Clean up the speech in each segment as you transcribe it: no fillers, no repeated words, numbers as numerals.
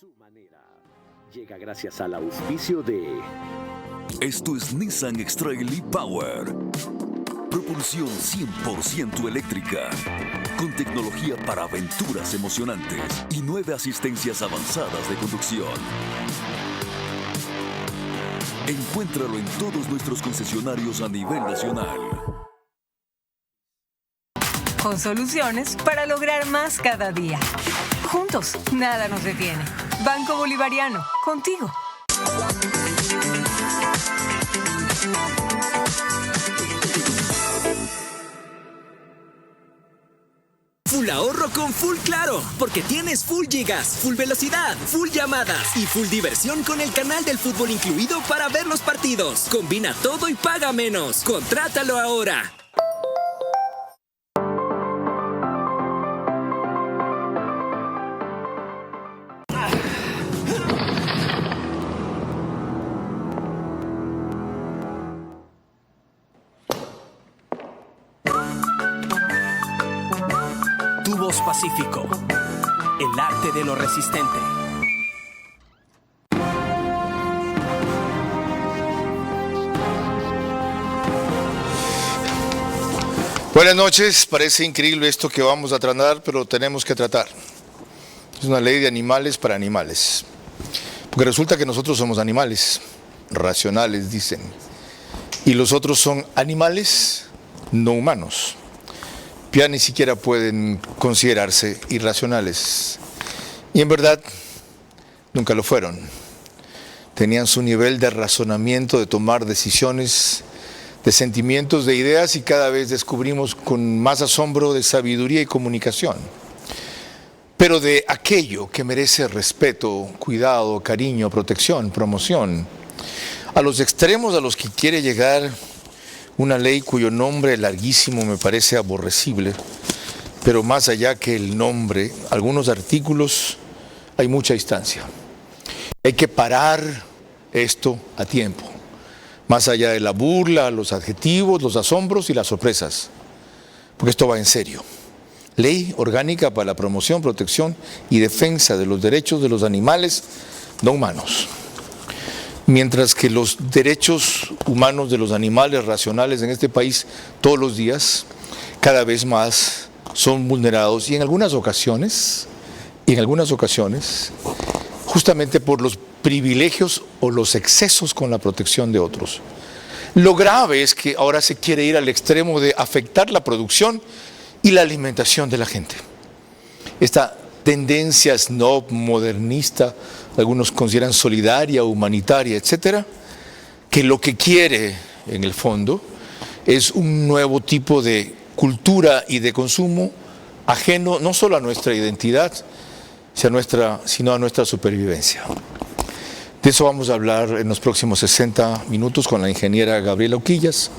su manera. Llega gracias al auspicio de... Esto es Nissan X-Trail e-Power. Propulsión 100% eléctrica. Con tecnología para aventuras emocionantes y 9 asistencias avanzadas de conducción. Encuéntralo en todos nuestros concesionarios a nivel nacional. Con soluciones para lograr más cada día. Juntos, nada nos detiene. Banco Bolivariano, contigo. Full ahorro con Full Claro, porque tienes full gigas, full velocidad, full llamadas y full diversión con el canal del fútbol incluido para ver los partidos. Combina todo y paga menos. Contrátalo ahora. Tubos Pacífico, el arte de lo resistente. Buenas noches, parece increíble esto que vamos a tratar, pero tenemos que tratar. Es una ley de animales para animales. Porque resulta que nosotros somos animales, racionales dicen, y los otros son animales no humanos. Ya ni siquiera pueden considerarse irracionales. Y en verdad, nunca lo fueron. Tenían su nivel de razonamiento, de tomar decisiones, de sentimientos, de ideas, y cada vez descubrimos con más asombro de sabiduría y comunicación. Pero de aquello que merece respeto, cuidado, cariño, protección, promoción, a los extremos a los que quiere llegar una ley cuyo nombre larguísimo me parece aborrecible, pero más allá que el nombre, algunos artículos, hay mucha distancia. Hay que parar esto a tiempo, más allá de la burla, los adjetivos, los asombros y las sorpresas, porque esto va en serio. Ley orgánica para la promoción, protección y defensa de los derechos de los animales no humanos. Mientras que los derechos humanos de los animales racionales en este país todos los días, cada vez más, son vulnerados y en algunas ocasiones, justamente por los privilegios o los excesos con la protección de otros. Lo grave es que ahora se quiere ir al extremo de afectar la producción y la alimentación de la gente. Esta tendencia snob, modernista, algunos consideran solidaria, humanitaria, etcétera, que lo que quiere en el fondo es un nuevo tipo de cultura y de consumo ajeno no solo a nuestra identidad, sino a nuestra supervivencia. De eso vamos a hablar en los próximos 60 minutos con la ingeniera Gabriela Uquillas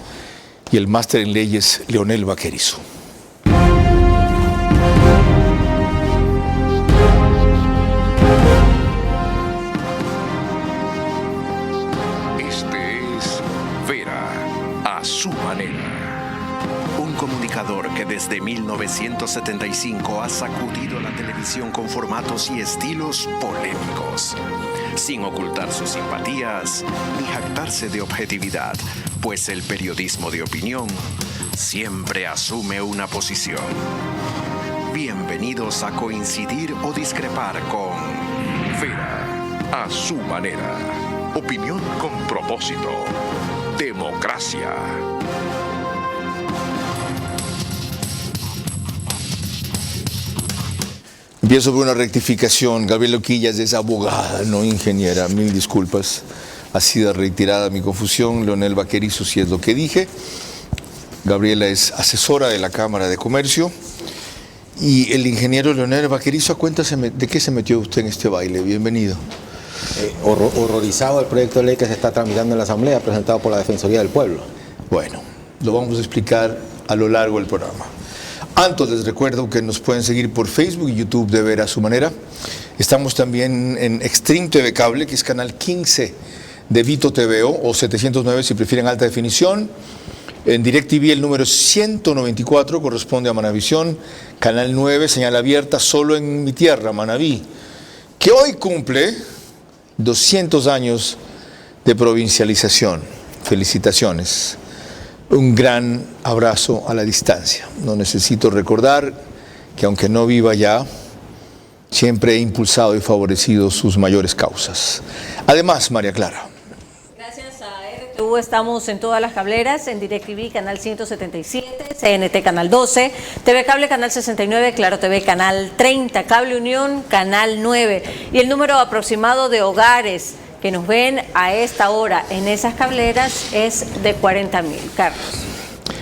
y el máster en leyes Leonel Vaquerizo. Que desde 1975 ha sacudido la televisión con formatos y estilos polémicos, sin ocultar sus simpatías ni jactarse de objetividad, pues el periodismo de opinión siempre asume una posición. Bienvenidos a coincidir o discrepar con Vera a su manera. Opinión con propósito. Democracia. Empiezo por una rectificación. Gabriela Uquillas es abogada, no ingeniera. Mil disculpas. Ha sido retirada mi confusión. Leonel Vaquerizo, si es lo que dije. Gabriela es asesora de la Cámara de Comercio. Y el ingeniero Leonel Vaquerizo, cuéntame, ¿de qué se metió usted en este baile? Bienvenido. Horrorizado del proyecto de ley que se está tramitando en la Asamblea, presentado por la Defensoría del Pueblo. Bueno, lo vamos a explicar a lo largo del programa. Antes les recuerdo que nos pueden seguir por Facebook y YouTube de Vera a su manera. Estamos también en Extreme TV Cable, que es canal 15 de Vito TVO, o 709 si prefieren alta definición. En DirecTV el número 194 corresponde a Manavisión, canal 9, señal abierta solo en mi tierra, Manabí. que hoy cumple 200 años de provincialización. Felicitaciones. Un gran abrazo a la distancia. No necesito recordar que aunque no viva ya, siempre he impulsado y favorecido sus mayores causas. Además, María Clara. Gracias a RTV estamos en todas las cableras, en DirecTV canal 177, CNT canal 12, TV Cable canal 69, Claro TV canal 30, Cable Unión canal 9 y el número aproximado de hogares que nos ven a esta hora en esas cableras es de 40.000. Carlos.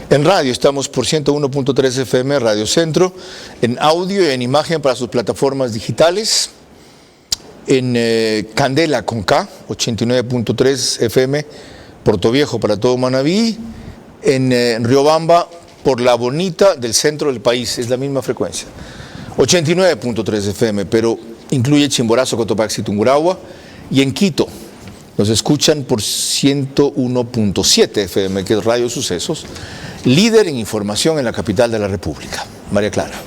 En radio estamos por 101.3 FM Radio Centro, en audio y en imagen para sus plataformas digitales, en Candela con K, 89.3 FM, Puerto Viejo para todo Manabí, en Riobamba por La Bonita del centro del país, es la misma frecuencia, 89.3 FM, pero incluye Chimborazo, Cotopaxi, Tungurahua, y en Quito nos escuchan por 101.7 FM, que es Radio Sucesos, líder en información en la capital de la República. María Clara.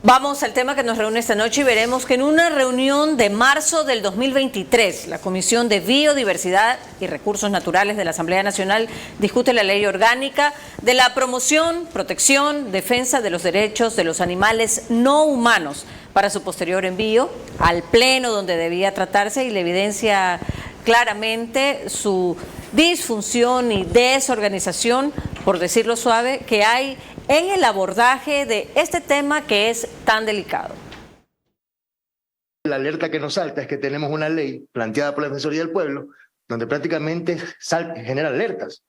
Vamos al tema que nos reúne esta noche y veremos que en una reunión de marzo del 2023, la Comisión de Biodiversidad y Recursos Naturales de la Asamblea Nacional discute la ley orgánica de la promoción, protección, defensa de los derechos de los animales no humanos para su posterior envío al Pleno, donde debía tratarse, y le evidencia claramente su disfunción y desorganización, por decirlo suave, que hay en el abordaje de este tema que es tan delicado. La alerta que nos salta es que tenemos una ley planteada por la Defensoría del Pueblo donde prácticamente genera alertas.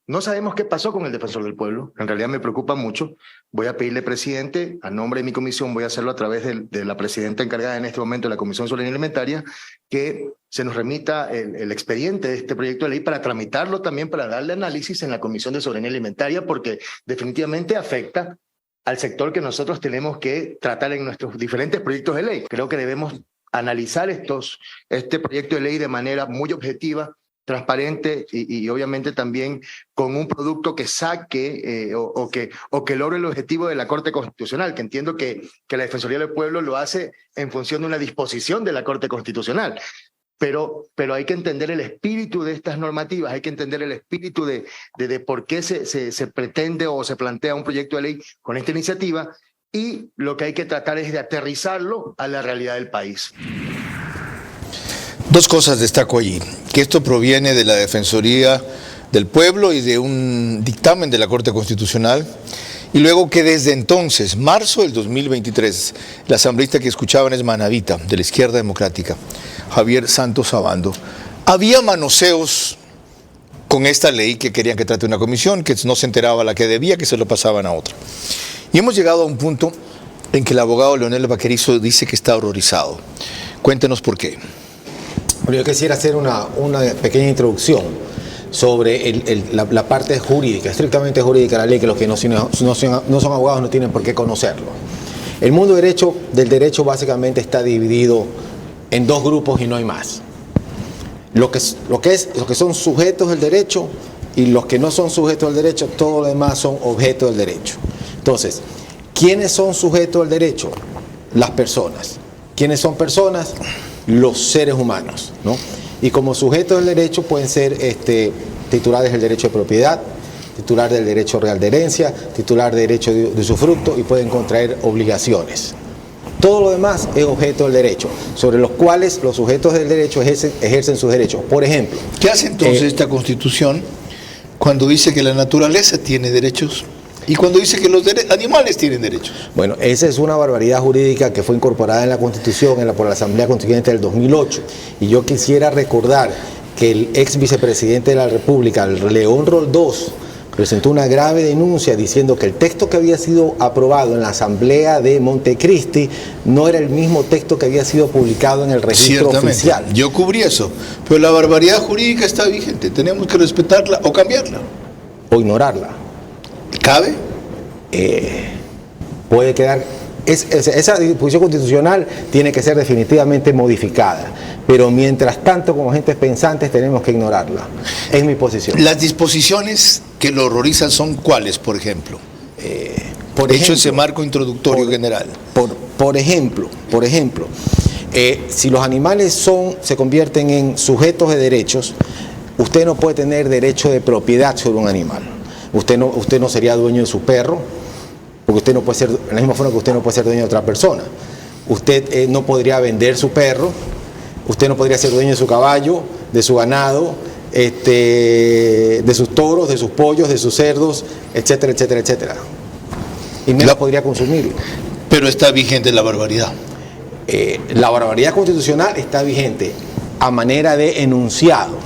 No sabemos qué pasó con el Defensor del Pueblo, en realidad me preocupa mucho. Voy a pedirle, presidente, a nombre de mi comisión, voy a hacerlo a través de la presidenta encargada en este momento de la Comisión de Soberanía Alimentaria, que se nos remita el expediente de este proyecto de ley para tramitarlo también, para darle análisis en la Comisión de Soberanía Alimentaria, porque definitivamente afecta al sector que nosotros tenemos que tratar en nuestros diferentes proyectos de ley. Creo que debemos analizar este proyecto de ley de manera muy objetiva, transparente y obviamente también con un producto que saque o que logre el objetivo de la Corte Constitucional, que entiendo que la Defensoría del Pueblo lo hace en función de una disposición de la Corte Constitucional. Pero hay que entender el espíritu de estas normativas, hay que entender el espíritu de por qué se pretende o se plantea un proyecto de ley con esta iniciativa, y lo que hay que tratar es de aterrizarlo a la realidad del país. Dos cosas destaco allí, que esto proviene de la Defensoría del Pueblo y de un dictamen de la Corte Constitucional, y luego que desde entonces, marzo del 2023, la asambleísta que escuchaban es Manavita, de la Izquierda Democrática, Javier Santos Abando. Había manoseos con esta ley que querían que trate una comisión, que no se enteraba la que debía, que se lo pasaban a otra. Y hemos llegado a un punto en que el abogado Leonel Vaquerizo dice que está horrorizado. Cuéntenos por qué. Bueno, yo quisiera hacer una pequeña introducción sobre la parte jurídica, estrictamente jurídica de la ley, que los que no son abogados no tienen por qué conocerlo. El mundo del derecho básicamente está dividido en dos grupos y no hay más. Los que son sujetos del derecho y los que no son sujetos del derecho, todo lo demás son objetos del derecho. Entonces, ¿quiénes son sujetos del derecho? Las personas. ¿Quiénes son personas? Los seres humanos, ¿no? Y como sujetos del derecho pueden ser titulares del derecho de propiedad, titular del derecho real de herencia, titular de derecho de usufructo, y pueden contraer obligaciones. Todo lo demás es objeto del derecho, sobre los cuales los sujetos del derecho ejercen sus derechos. Por ejemplo, ¿qué hace entonces esta Constitución cuando dice que la naturaleza tiene derechos y cuando dice que los animales tienen derechos? Bueno, esa es una barbaridad jurídica que fue incorporada en la Constitución por la Asamblea Constituyente del 2008. Y yo quisiera recordar que el ex vicepresidente de la República, León Roldós, presentó una grave denuncia diciendo que el texto que había sido aprobado en la Asamblea de Montecristi no era el mismo texto que había sido publicado en el registro oficial. Yo cubrí eso, pero la barbaridad jurídica está vigente, tenemos que respetarla o cambiarla. O ignorarla. ¿Cabe? Puede quedar... Esa disposición constitucional tiene que ser definitivamente modificada, pero mientras tanto, como gentes pensantes, tenemos que ignorarla. Es mi posición. Las disposiciones que lo horrorizan son ¿cuáles, por ejemplo? Ese marco introductorio general. Por ejemplo, Si los animales se convierten en sujetos de derechos, usted no puede tener derecho de propiedad sobre un animal. Usted no sería dueño de su perro, porque usted no puede ser, de la misma forma que usted no puede ser dueño de otra persona. Usted no podría vender su perro, usted no podría ser dueño de su caballo, de su ganado, de sus toros, de sus pollos, de sus cerdos, etcétera, etcétera, etcétera. Y menos podría consumirlo. Pero está vigente la barbaridad. La barbaridad constitucional está vigente a manera de enunciado,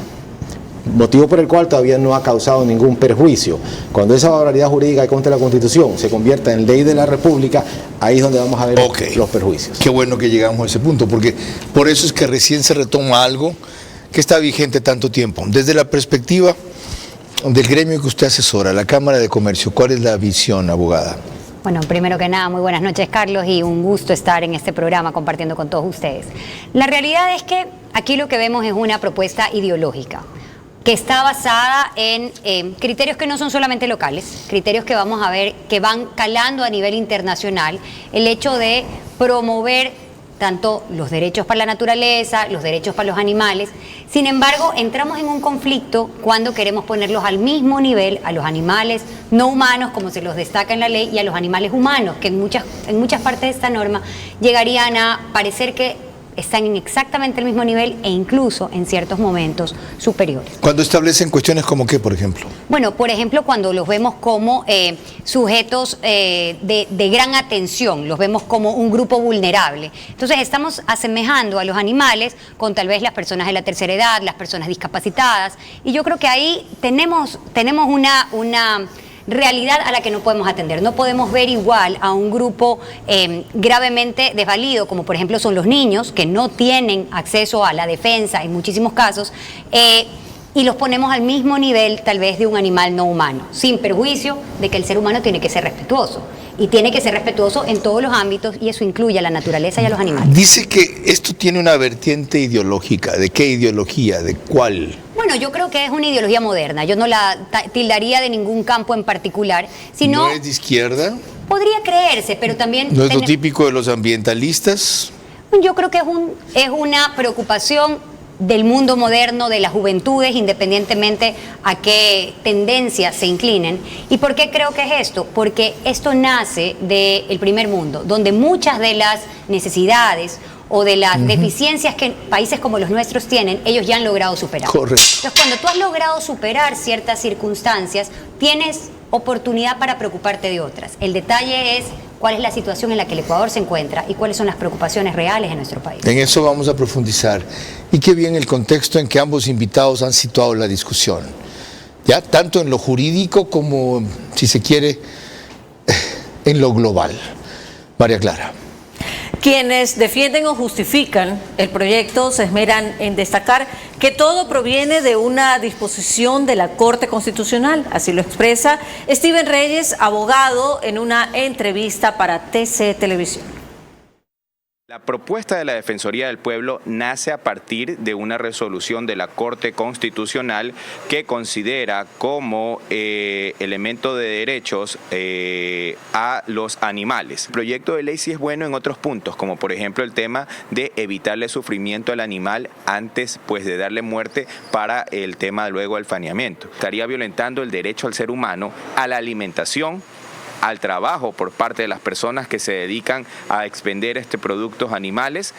motivo por el cual todavía no ha causado ningún perjuicio. Cuando esa barbaridad jurídica contra la Constitución se convierta en ley de la República, ahí es donde vamos a ver los perjuicios. Qué bueno que llegamos a ese punto, porque por eso es que recién se retoma algo que está vigente tanto tiempo. Desde la perspectiva del gremio que usted asesora, la Cámara de Comercio, ¿cuál es la visión, abogada? Bueno, primero que nada, muy buenas noches, Carlos, y un gusto estar en este programa compartiendo con todos ustedes. La realidad es que aquí lo que vemos es una propuesta ideológica que está basada en criterios que no son solamente locales, criterios que vamos a ver que van calando a nivel internacional, el hecho de promover tanto los derechos para la naturaleza, los derechos para los animales. Sin embargo, entramos en un conflicto cuando queremos ponerlos al mismo nivel a los animales no humanos, como se los destaca en la ley, y a los animales humanos, que en muchas partes de esta norma llegarían a parecer que están en exactamente el mismo nivel e incluso en ciertos momentos superiores. Cuando establecen cuestiones como qué, por ejemplo? Bueno, por ejemplo, cuando los vemos como sujetos de gran atención, los vemos como un grupo vulnerable. Entonces estamos asemejando a los animales con tal vez las personas de la tercera edad, las personas discapacitadas, y yo creo que ahí tenemos una realidad a la que no podemos atender. No podemos ver igual a un grupo gravemente desvalido, como por ejemplo son los niños, que no tienen acceso a la defensa en muchísimos casos, y los ponemos al mismo nivel tal vez de un animal no humano, sin perjuicio de que el ser humano tiene que ser respetuoso. Y tiene que ser respetuoso en todos los ámbitos, y eso incluye a la naturaleza y a los animales. Dice que esto tiene una vertiente ideológica. ¿De qué ideología? ¿De cuál? Bueno, yo creo que es una ideología moderna. Yo no la tildaría de ningún campo en particular, sino... ¿No es de izquierda? Podría creerse, pero también... ¿No es lo típico de los ambientalistas? Yo creo que es una preocupación del mundo moderno, de las juventudes, independientemente a qué tendencias se inclinen. ¿Y por qué creo que es esto? Porque esto nace del primer mundo, donde muchas de las necesidades o de las deficiencias que países como los nuestros tienen, ellos ya han logrado superar. Correcto. Entonces, cuando tú has logrado superar ciertas circunstancias, tienes oportunidad para preocuparte de otras. El detalle es cuál es la situación en la que el Ecuador se encuentra y cuáles son las preocupaciones reales en nuestro país. En eso vamos a profundizar. Y qué bien el contexto en que ambos invitados han situado la discusión, ya tanto en lo jurídico como, si se quiere, en lo global. María Clara. Quienes defienden o justifican el proyecto se esmeran en destacar que todo proviene de una disposición de la Corte Constitucional. Así lo expresa Steven Reyes, abogado, en una entrevista para TC Televisión. La propuesta de la Defensoría del Pueblo nace a partir de una resolución de la Corte Constitucional que considera como elemento de derechos a los animales. El proyecto de ley sí es bueno en otros puntos, como por ejemplo el tema de evitarle sufrimiento al animal antes pues de darle muerte para el tema luego del faneamiento. Estaría violentando el derecho al ser humano a la alimentación, al trabajo por parte de las personas que se dedican a expender productos animales,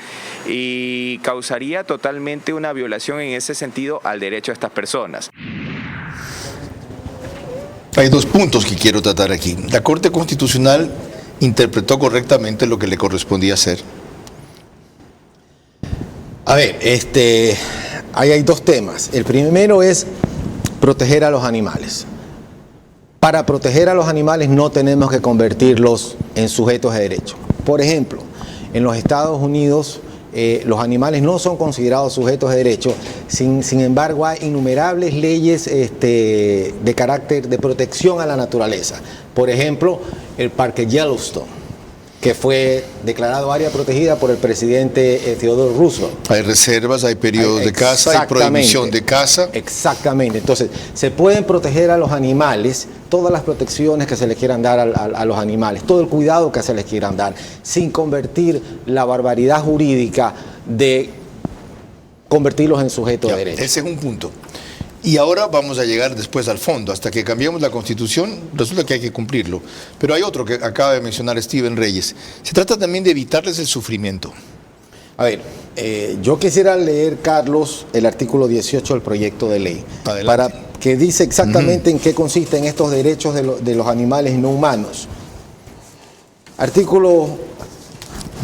y causaría totalmente una violación en ese sentido al derecho de estas personas. Hay dos puntos que quiero tratar aquí. La Corte Constitucional interpretó correctamente lo que le correspondía hacer. A ver, ahí hay dos temas. El primero es proteger a los animales. Para proteger a los animales no tenemos que convertirlos en sujetos de derecho. Por ejemplo, en los Estados Unidos los animales no son considerados sujetos de derecho, sin embargo hay innumerables leyes de carácter de protección a la naturaleza. Por ejemplo, el Parque Yellowstone, que fue declarado área protegida por el presidente Theodore Roosevelt. Hay reservas, hay periodos de caza, hay prohibición de caza. Exactamente. Entonces, se pueden proteger a los animales, todas las protecciones que se les quieran dar a los animales, todo el cuidado que se les quieran dar, sin convertir la barbaridad jurídica de convertirlos en sujetos de derecho. Ese es un punto. Y ahora vamos a llegar después al fondo. Hasta que cambiemos la Constitución, resulta que hay que cumplirlo. Pero hay otro que acaba de mencionar Steven Reyes. Se trata también de evitarles el sufrimiento. A ver, yo quisiera leer, Carlos, el artículo 18 del proyecto de ley. Adelante. Para que dice exactamente en qué consisten estos derechos de los animales no humanos. Artículo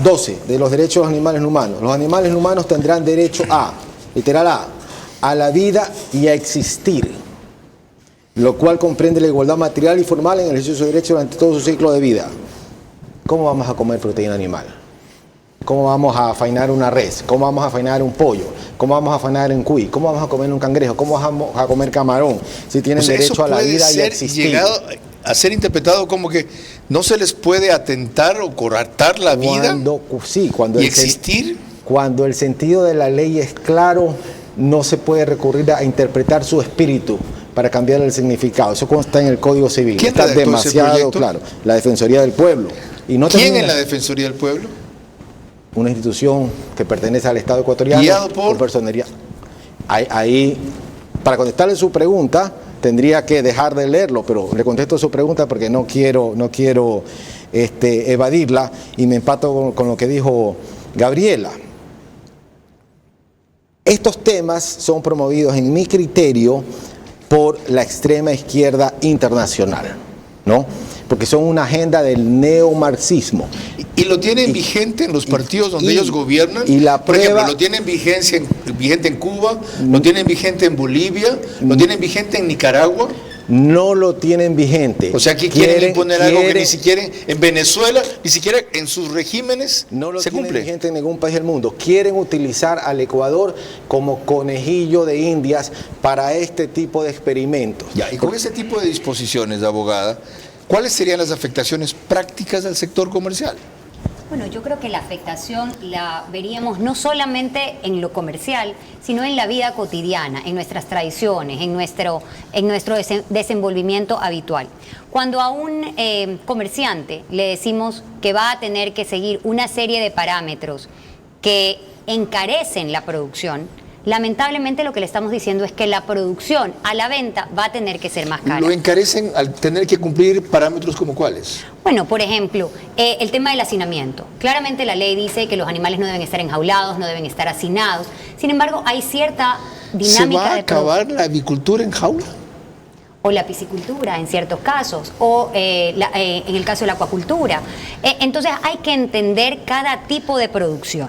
12 de los derechos de los animales no humanos. Los animales no humanos tendrán derecho a, literal a la vida y a existir, lo cual comprende la igualdad material y formal en el ejercicio de su derecho durante todo su ciclo de vida. ¿Cómo vamos a comer proteína animal? ¿Cómo vamos a faenar una res? ¿Cómo vamos a faenar un pollo? ¿Cómo vamos a faenar un cuy? ¿Cómo vamos a comer un cangrejo? ¿Cómo vamos a comer camarón? Si tienen derecho a la vida y a existir. Llegado a ser interpretado como que no se les puede atentar o coartar la vida y existir. Cuando el sentido de la ley es claro, no se puede recurrir a interpretar su espíritu para cambiar el significado. Eso consta en el Código Civil. ¿Quién está demasiado claro. La Defensoría del Pueblo. Y no ¿Quién es la Defensoría del Pueblo? Una institución que pertenece al Estado ecuatoriano. ¿Guiado por personería? Ahí, para contestarle su pregunta, tendría que dejar de leerlo, pero le contesto su pregunta porque no quiero evadirla y me empato con lo que dijo Gabriela. Estos temas son promovidos, en mi criterio, por la extrema izquierda internacional, ¿no? Porque son una agenda del neomarxismo. ¿Y lo tienen vigente en los partidos donde ellos gobiernan? Y la por ejemplo, ¿lo tienen vigente en Cuba? ¿Lo tienen vigente en Bolivia? ¿Lo tienen vigente en Nicaragua? No lo tienen vigente. O sea, aquí quieren imponer algo que ni siquiera en Venezuela, ni siquiera en sus regímenes no lo se tienen cumple. Vigente en ningún país del mundo. Quieren utilizar al Ecuador como conejillo de indias para este tipo de experimentos. Ya, y con ese tipo de disposiciones, abogada, ¿cuáles serían las afectaciones prácticas al sector comercial? Bueno, yo creo que la afectación la veríamos no solamente en lo comercial, sino en la vida cotidiana, en nuestras tradiciones, en nuestro desenvolvimiento habitual. Cuando a un comerciante le decimos que va a tener que seguir una serie de parámetros que encarecen la producción, lamentablemente lo que le estamos diciendo es que la producción a la venta va a tener que ser más cara. ¿Lo encarecen al tener que cumplir parámetros como cuáles? Bueno, por ejemplo, el tema del hacinamiento. Claramente la ley dice que los animales no deben estar enjaulados, no deben estar hacinados. Sin embargo, hay cierta dinámica de... ¿Se va a acabar la avicultura en jaula? O la piscicultura en ciertos casos, o en el caso de la acuacultura. Entonces hay que entender cada tipo de producción.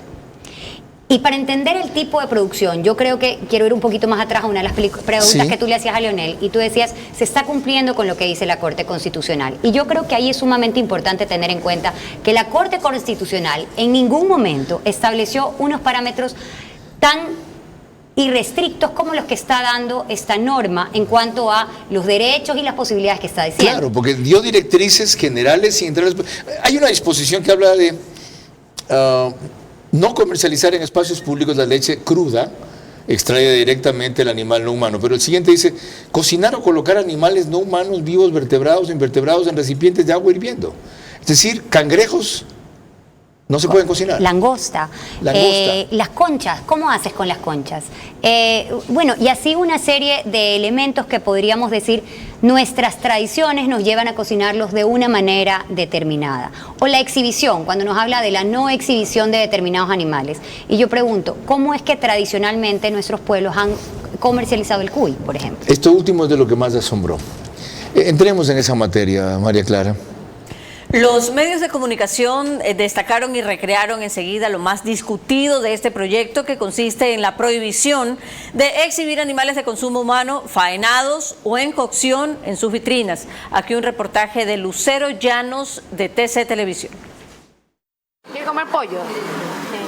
Y para entender el tipo de producción, yo creo que quiero ir un poquito más atrás a una de las preguntas que tú le hacías a Leonel, y tú decías, se está cumpliendo con lo que dice la Corte Constitucional. Y yo creo que ahí es sumamente importante tener en cuenta que la Corte Constitucional en ningún momento estableció unos parámetros tan irrestrictos como los que está dando esta norma en cuanto a los derechos y las posibilidades que está diciendo. Claro, porque dio directrices generales y generales. Hay una disposición que habla de... no comercializar en espacios públicos la leche cruda, extraída directamente del animal no humano. Pero el siguiente dice, cocinar o colocar animales no humanos, vivos, vertebrados o invertebrados en recipientes de agua hirviendo. Es decir, cangrejos no se pueden cocinar. Langosta. Las conchas, ¿cómo haces con las conchas? Bueno, y así una serie de elementos que podríamos decir nuestras tradiciones nos llevan a cocinarlos de una manera determinada. O la exhibición, cuando nos habla de la no exhibición de determinados animales. Y yo pregunto, ¿cómo es que tradicionalmente nuestros pueblos han comercializado el cuy, por ejemplo? Esto último es de lo que más asombró. Entremos en esa materia, María Clara. Los medios de comunicación destacaron y recrearon enseguida lo más discutido de este proyecto, que consiste en la prohibición de exhibir animales de consumo humano faenados o en cocción en sus vitrinas. Aquí un reportaje de Lucero Llanos de TC Televisión. ¿Quiere comer pollo?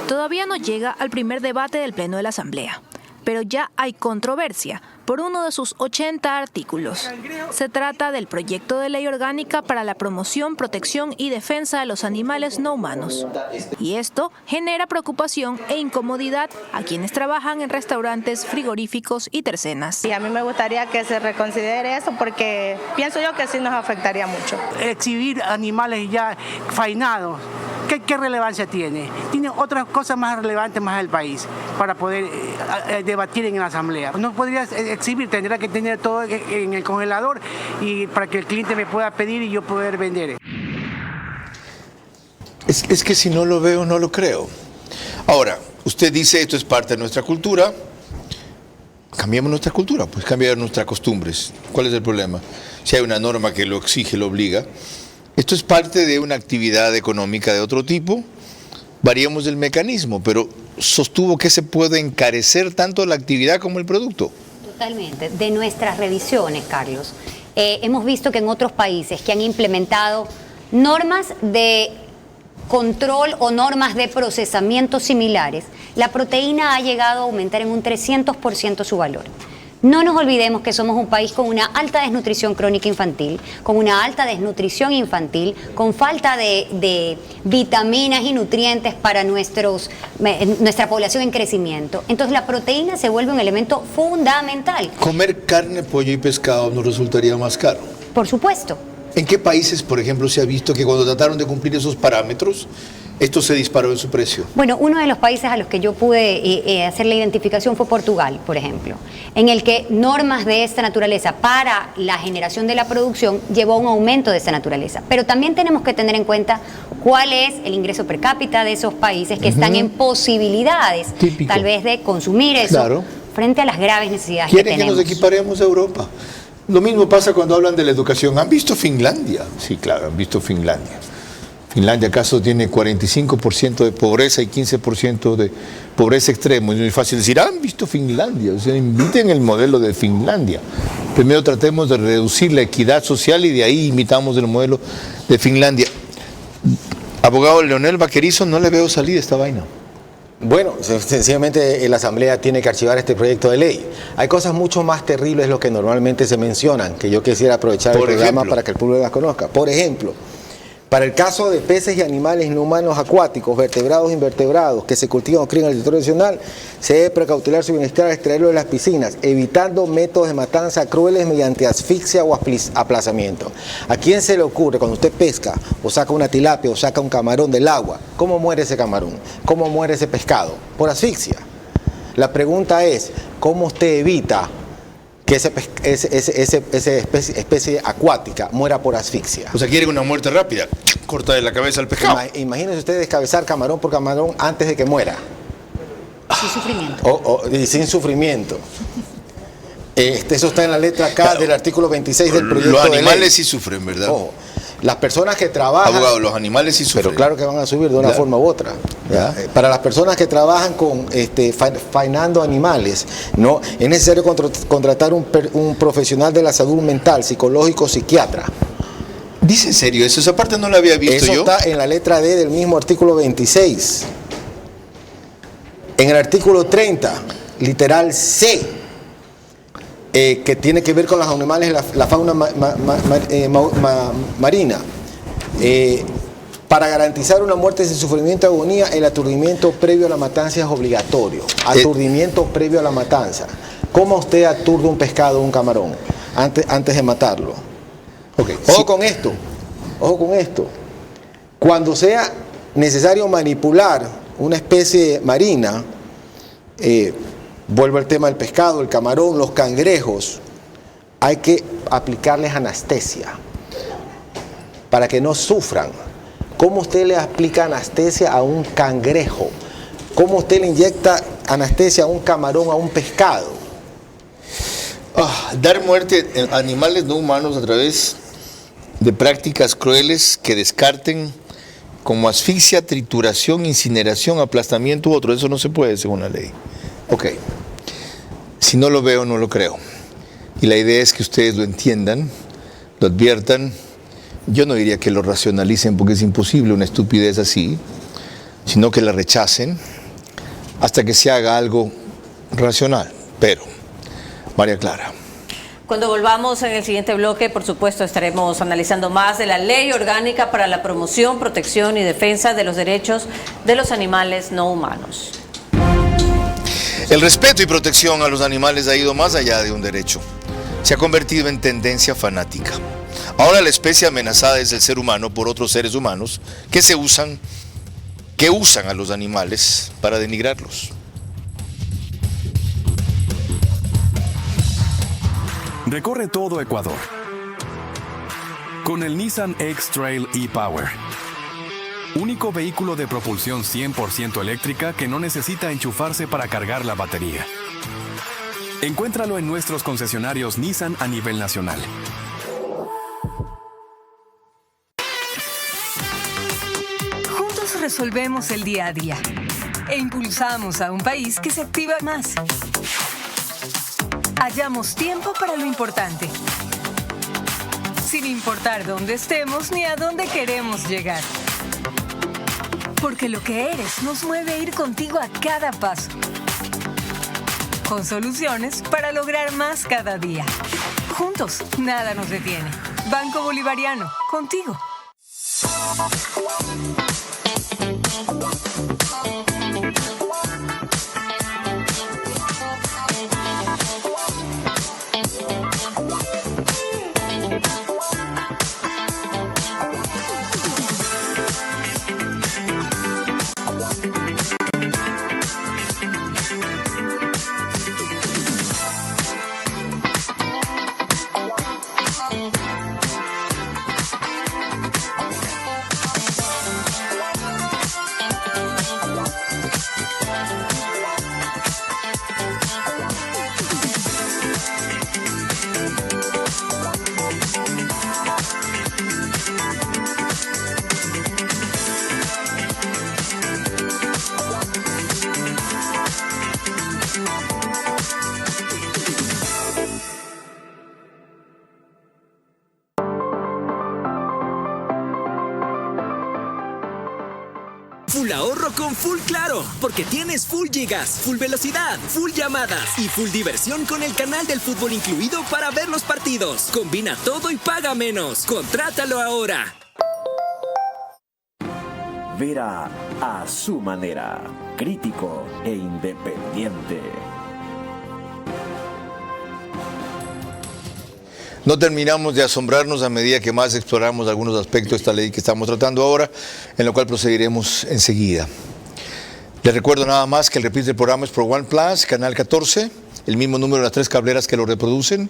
Todavía no llega al primer debate del Pleno de la Asamblea, pero ya hay controversia por uno de sus 80 artículos. Se trata del proyecto de ley orgánica para la promoción, protección y defensa de los animales no humanos. Y esto genera preocupación e incomodidad a quienes trabajan en restaurantes, frigoríficos y tercenas. Y a mí me gustaría que se reconsidere eso, porque pienso yo que sí nos afectaría mucho. Exhibir animales ya faenados ¿qué relevancia tiene? Tiene otras cosas más relevantes más del país para poder debatir en la asamblea. No podría exhibir, tendría que tener todo en el congelador y para que el cliente me pueda pedir y yo poder vender. Es que si no lo veo, no lo creo. Ahora, usted dice esto es parte de nuestra cultura. Cambiemos nuestra cultura, pues cambiar nuestras costumbres. ¿Cuál es el problema? Si hay una norma que lo exige, lo obliga. Esto es parte de una actividad económica de otro tipo. Variemos el mecanismo, pero sostuvo que se puede encarecer tanto la actividad como el producto. Totalmente. De nuestras revisiones, Carlos, hemos visto que en otros países que han implementado normas de control o normas de procesamiento similares, la proteína ha llegado a aumentar en un 300% su valor. No nos olvidemos que somos un país con una alta desnutrición crónica infantil, con una alta desnutrición infantil, con falta de vitaminas y nutrientes para nuestra población en crecimiento. Entonces la proteína se vuelve un elemento fundamental. ¿Comer carne, pollo y pescado nos resultaría más caro? Por supuesto. ¿En qué países, por ejemplo, se ha visto que cuando trataron de cumplir esos parámetros, esto se disparó en su precio? Bueno, uno de los países a los que yo pude hacer la identificación fue Portugal, por ejemplo, en el que normas de esta naturaleza para la generación de la producción llevó a un aumento de esta naturaleza. Pero también tenemos que tener en cuenta cuál es el ingreso per cápita de esos países que están en posibilidades, tal vez, de consumir eso frente a las graves necesidades que tenemos. ¿Quieren que nos equiparemos a Europa? Lo mismo pasa cuando hablan de la educación. ¿Han visto Finlandia? Sí, claro, han visto Finlandia. Finlandia acaso tiene 45% de pobreza y 15% de pobreza extrema. Es muy fácil decir, ¿han visto Finlandia? O sea, imiten el modelo de Finlandia. Primero tratemos de reducir la equidad social y de ahí imitamos el modelo de Finlandia. Abogado Leonel Vaquerizo, no le veo salida a esta vaina. Bueno, sencillamente la Asamblea tiene que archivar este proyecto de ley. Hay cosas mucho más terribles de lo que normalmente se mencionan, que yo quisiera aprovechar el programa para que el público las conozca. Por ejemplo, para el caso de peces y animales no humanos acuáticos, vertebrados e invertebrados, que se cultivan o crían en el territorio nacional, se debe precautelar su bienestar al extraerlo de las piscinas, evitando métodos de matanza crueles mediante asfixia o aplazamiento. ¿A quién se le ocurre cuando usted pesca o saca una tilapia o saca un camarón del agua? ¿Cómo muere ese camarón? ¿Cómo muere ese pescado? Por asfixia. La pregunta es, ¿cómo usted evita que esa especie acuática muera por asfixia? O sea, quieren una muerte rápida, corta de la cabeza al pescado. Imagínense ustedes descabezar camarón por camarón antes de que muera. Sin sufrimiento. Y sin sufrimiento. Eso está en la letra K del artículo 26 del proyecto de ley. Los animales sí sufren, ¿verdad? Las personas que trabajan... Abogado, los animales sí sufren. Pero claro que van a subir de una forma u otra. Para las personas que trabajan con faenando animales, ¿no? Es necesario contratar un profesional de la salud mental, psicológico, psiquiatra. ¿Dice en serio eso? Esa parte no la había visto yo. Eso está en la letra D del mismo artículo 26. En el artículo 30, literal C, que tiene que ver con los animales, la fauna marina. Para garantizar una muerte sin sufrimiento o agonía, el aturdimiento previo a la matanza es obligatorio. Aturdimiento previo a la matanza. ¿Cómo usted aturde un pescado o un camarón antes de matarlo? Ojo con esto. Ojo con esto. Cuando sea necesario manipular una especie marina, vuelvo al tema del pescado, el camarón, los cangrejos, hay que aplicarles anestesia para que no sufran. ¿Cómo usted le aplica anestesia a un cangrejo? ¿Cómo usted le inyecta anestesia a un camarón, a un pescado? Dar muerte a animales no humanos a través de prácticas crueles que descarten como asfixia, trituración, incineración, aplastamiento u otro. Eso no se puede según la ley. Si no lo veo, no lo creo. Y la idea es que ustedes lo entiendan, lo adviertan. Yo no diría que lo racionalicen porque es imposible una estupidez así, sino que la rechacen hasta que se haga algo racional. Pero, María Clara. Cuando volvamos en el siguiente bloque, por supuesto, estaremos analizando más de la Ley Orgánica para la Promoción, Protección y Defensa de los Derechos de los Animales No Humanos. El respeto y protección a los animales ha ido más allá de un derecho. Se ha convertido en tendencia fanática. Ahora la especie amenazada es el ser humano por otros seres humanos que se usan que usan a los animales para denigrarlos. Recorre todo Ecuador con el Nissan X-Trail e-Power. Único vehículo de propulsión 100% eléctrica que no necesita enchufarse para cargar la batería. Encuéntralo en nuestros concesionarios Nissan a nivel nacional. Juntos resolvemos el día a día e impulsamos a un país que se activa más. Hallamos tiempo para lo importante, sin importar dónde estemos ni a dónde queremos llegar. Porque lo que eres nos mueve a ir contigo a cada paso, con soluciones para lograr más cada día. Juntos, nada nos detiene. Banco Bolivariano, contigo. Full ahorro con Full Claro, porque tienes full gigas, full velocidad, full llamadas y full diversión con el canal del fútbol incluido para ver los partidos. Combina todo y paga menos. Contrátalo ahora. Vera a su manera, crítico e independiente. No terminamos de asombrarnos a medida que más exploramos algunos aspectos de esta ley que estamos tratando ahora, en lo cual procederemos enseguida. Les recuerdo nada más que el reprise del programa es por One Plus, Canal 14, el mismo número de las 3 cableras que lo reproducen,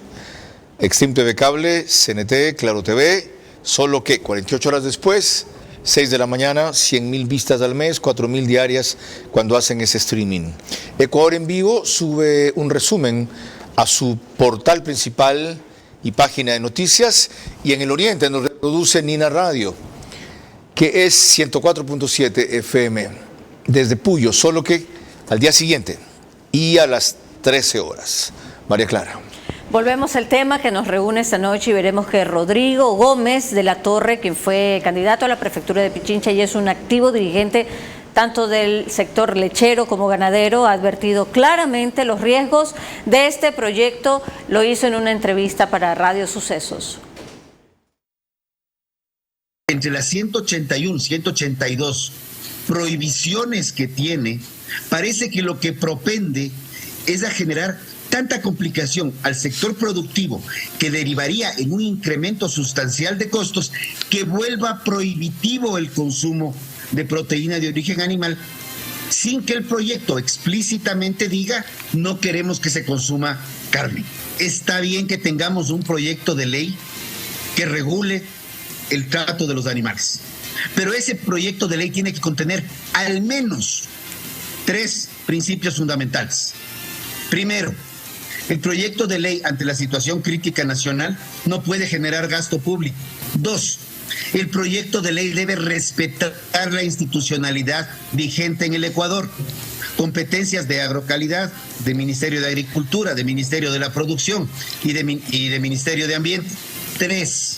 Extreme TV Cable, CNT, Claro TV, solo que 48 horas después, 6 de la mañana, 100,000 vistas al mes, 4,000 diarias cuando hacen ese streaming. Ecuador en Vivo sube un resumen a su portal principal y página de noticias, y en el oriente nos reproduce Nina Radio, que es 104.7 FM desde Puyo, solo que al día siguiente y a las 13 horas. María Clara. Volvemos al tema que nos reúne esta noche y veremos que Rodrigo Gómez de la Torre, quien fue candidato a la prefectura de Pichincha y es un activo dirigente tanto del sector lechero como ganadero, ha advertido claramente los riesgos de este proyecto. Lo hizo en una entrevista para Radio Sucesos. Entre las 181, 182 prohibiciones que tiene, parece que lo que propende es a generar tanta complicación al sector productivo que derivaría en un incremento sustancial de costos que vuelva prohibitivo el consumo de proteína de origen animal, sin que el proyecto explícitamente diga no queremos que se consuma carne. Está bien que tengamos un proyecto de ley que regule el trato de los animales, pero ese proyecto de ley tiene que contener al menos 3 principios fundamentales. Primero, el proyecto de ley ante la situación crítica nacional no puede generar gasto público. 2, el proyecto de ley debe respetar la institucionalidad vigente en el Ecuador, competencias de agrocalidad, de Ministerio de Agricultura, de Ministerio de la Producción y de Ministerio de Ambiente. 3,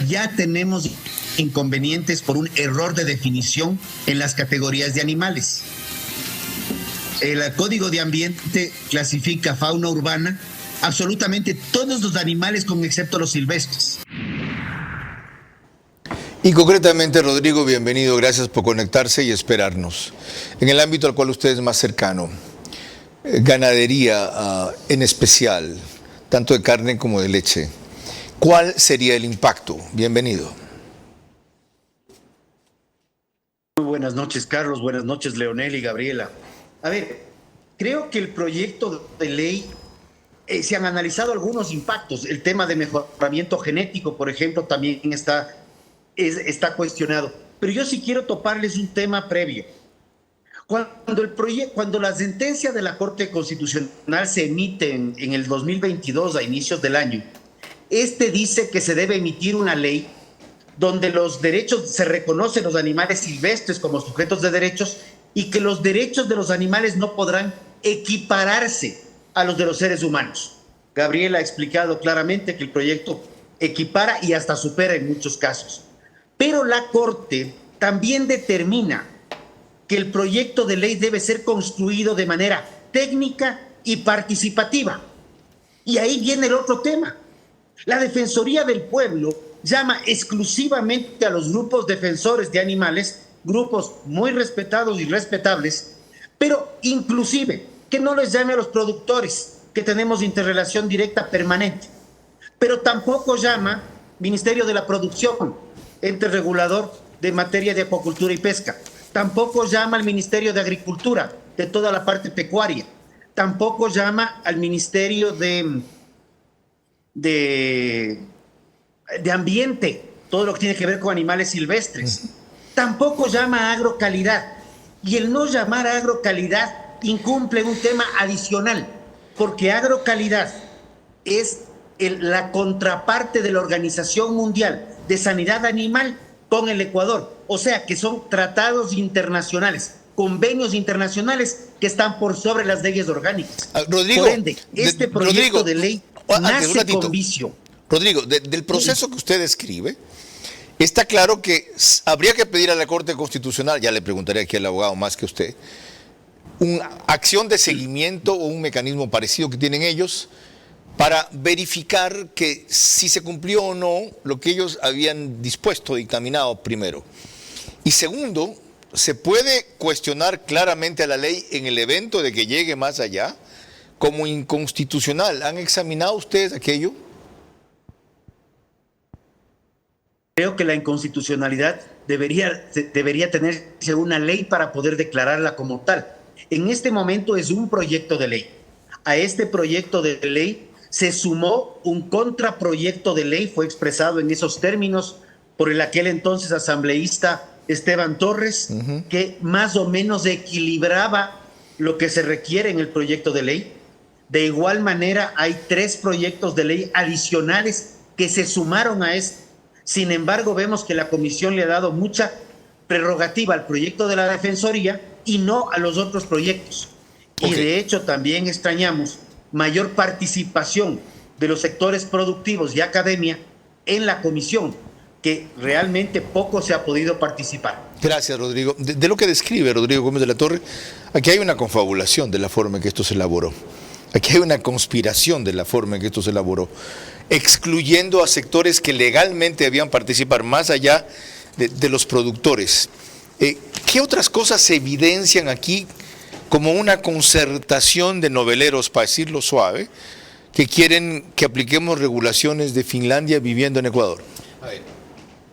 ya tenemos inconvenientes por un error de definición en las categorías de animales. El Código de Ambiente clasifica fauna urbana absolutamente todos los animales con excepto los silvestres. Y concretamente, Rodrigo, bienvenido, gracias por conectarse y esperarnos. En el ámbito al cual usted es más cercano, ganadería en especial, tanto de carne como de leche, ¿cuál sería el impacto? Bienvenido. Buenas noches, Carlos. Buenas noches, Leonel y Gabriela. A ver, creo que el proyecto de ley, se han analizado algunos impactos. El tema de mejoramiento genético, por ejemplo, también está cuestionado. Pero yo sí quiero toparles un tema previo. Cuando la sentencia de la Corte Constitucional se emite en el 2022, a inicios del año, dice que se debe emitir una ley donde los derechos, se reconocen los animales silvestres como sujetos de derechos y que los derechos de los animales no podrán equipararse a los de los seres humanos. Gabriela ha explicado claramente que el proyecto equipara y hasta supera en muchos casos. Pero la Corte también determina que el proyecto de ley debe ser construido de manera técnica y participativa. Y ahí viene el otro tema. La Defensoría del Pueblo llama exclusivamente a los grupos defensores de animales, grupos muy respetados y respetables, pero inclusive que no les llame a los productores, que tenemos interrelación directa permanente. Pero tampoco llama Ministerio de la Producción, ente regulador de materia de acuacultura y pesca. Tampoco llama al Ministerio de Agricultura, de toda la parte pecuaria. Tampoco llama al Ministerio de Ambiente, todo lo que tiene que ver con animales silvestres. Tampoco llama a agrocalidad. Y el no llamar a agrocalidad incumple un tema adicional, porque agrocalidad es la contraparte de la Organización Mundial de Sanidad Animal con el Ecuador. O sea, que son tratados internacionales, convenios internacionales que están por sobre las leyes orgánicas. Rodrigo, por ende, proyecto de ley nace con vicio. Rodrigo, del proceso que usted describe, está claro que habría que pedir a la Corte Constitucional, ya le preguntaré aquí al abogado más que usted, una acción de seguimiento o un mecanismo parecido que tienen ellos para verificar que si se cumplió o no lo que ellos habían dispuesto, dictaminado primero. Y segundo, ¿se puede cuestionar claramente a la ley en el evento de que llegue más allá como inconstitucional? ¿Han examinado ustedes aquello? Creo que la inconstitucionalidad debería tenerse una ley para poder declararla como tal. En este momento es un proyecto de ley. A este proyecto de ley se sumó un contraproyecto de ley, fue expresado en esos términos por el aquel entonces asambleísta Esteban Torres, que más o menos equilibraba lo que se requiere en el proyecto de ley. De igual manera, hay 3 proyectos de ley adicionales que se sumaron a este. Sin embargo, vemos que la Comisión le ha dado mucha prerrogativa al proyecto de la Defensoría y no a los otros proyectos. Y de hecho también extrañamos mayor participación de los sectores productivos y academia en la Comisión, que realmente poco se ha podido participar. Gracias, Rodrigo. De lo que describe Rodrigo Gómez de la Torre, aquí hay una confabulación de la forma en que esto se elaboró. Aquí hay una conspiración de la forma en que esto se elaboró, excluyendo a sectores que legalmente debían participar más allá de los productores. ¿Qué otras cosas se evidencian aquí como una concertación de noveleros, para decirlo suave, que quieren que apliquemos regulaciones de Finlandia viviendo en Ecuador? A ver,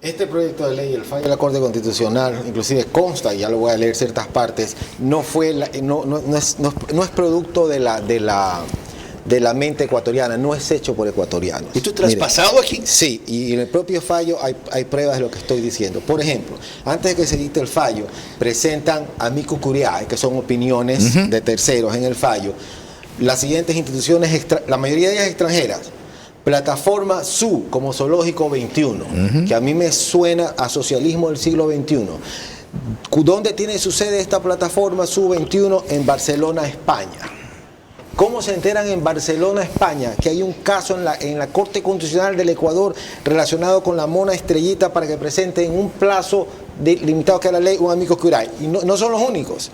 este proyecto de ley, el fallo de la Corte Constitucional, inclusive consta, y ya lo voy a leer ciertas partes, no es producto de la mente ecuatoriana, no es hecho por ecuatorianos. ¿Esto es traspasado aquí? Sí, y en el propio fallo hay pruebas de lo que estoy diciendo. Por ejemplo, antes de que se dicte el fallo, presentan amicus curiae, que son opiniones de terceros en el fallo, las siguientes instituciones, la mayoría de ellas extranjeras. Plataforma SU, como Zoológico 21, que a mí me suena a socialismo del siglo XXI. ¿Dónde tiene su sede esta plataforma SU 21? En Barcelona, España. ¿Cómo se enteran en Barcelona, España, que hay un caso en la Corte Constitucional del Ecuador relacionado con la mona estrellita para que presenten un plazo limitado que es la ley un amicus curiae? Y no son los únicos.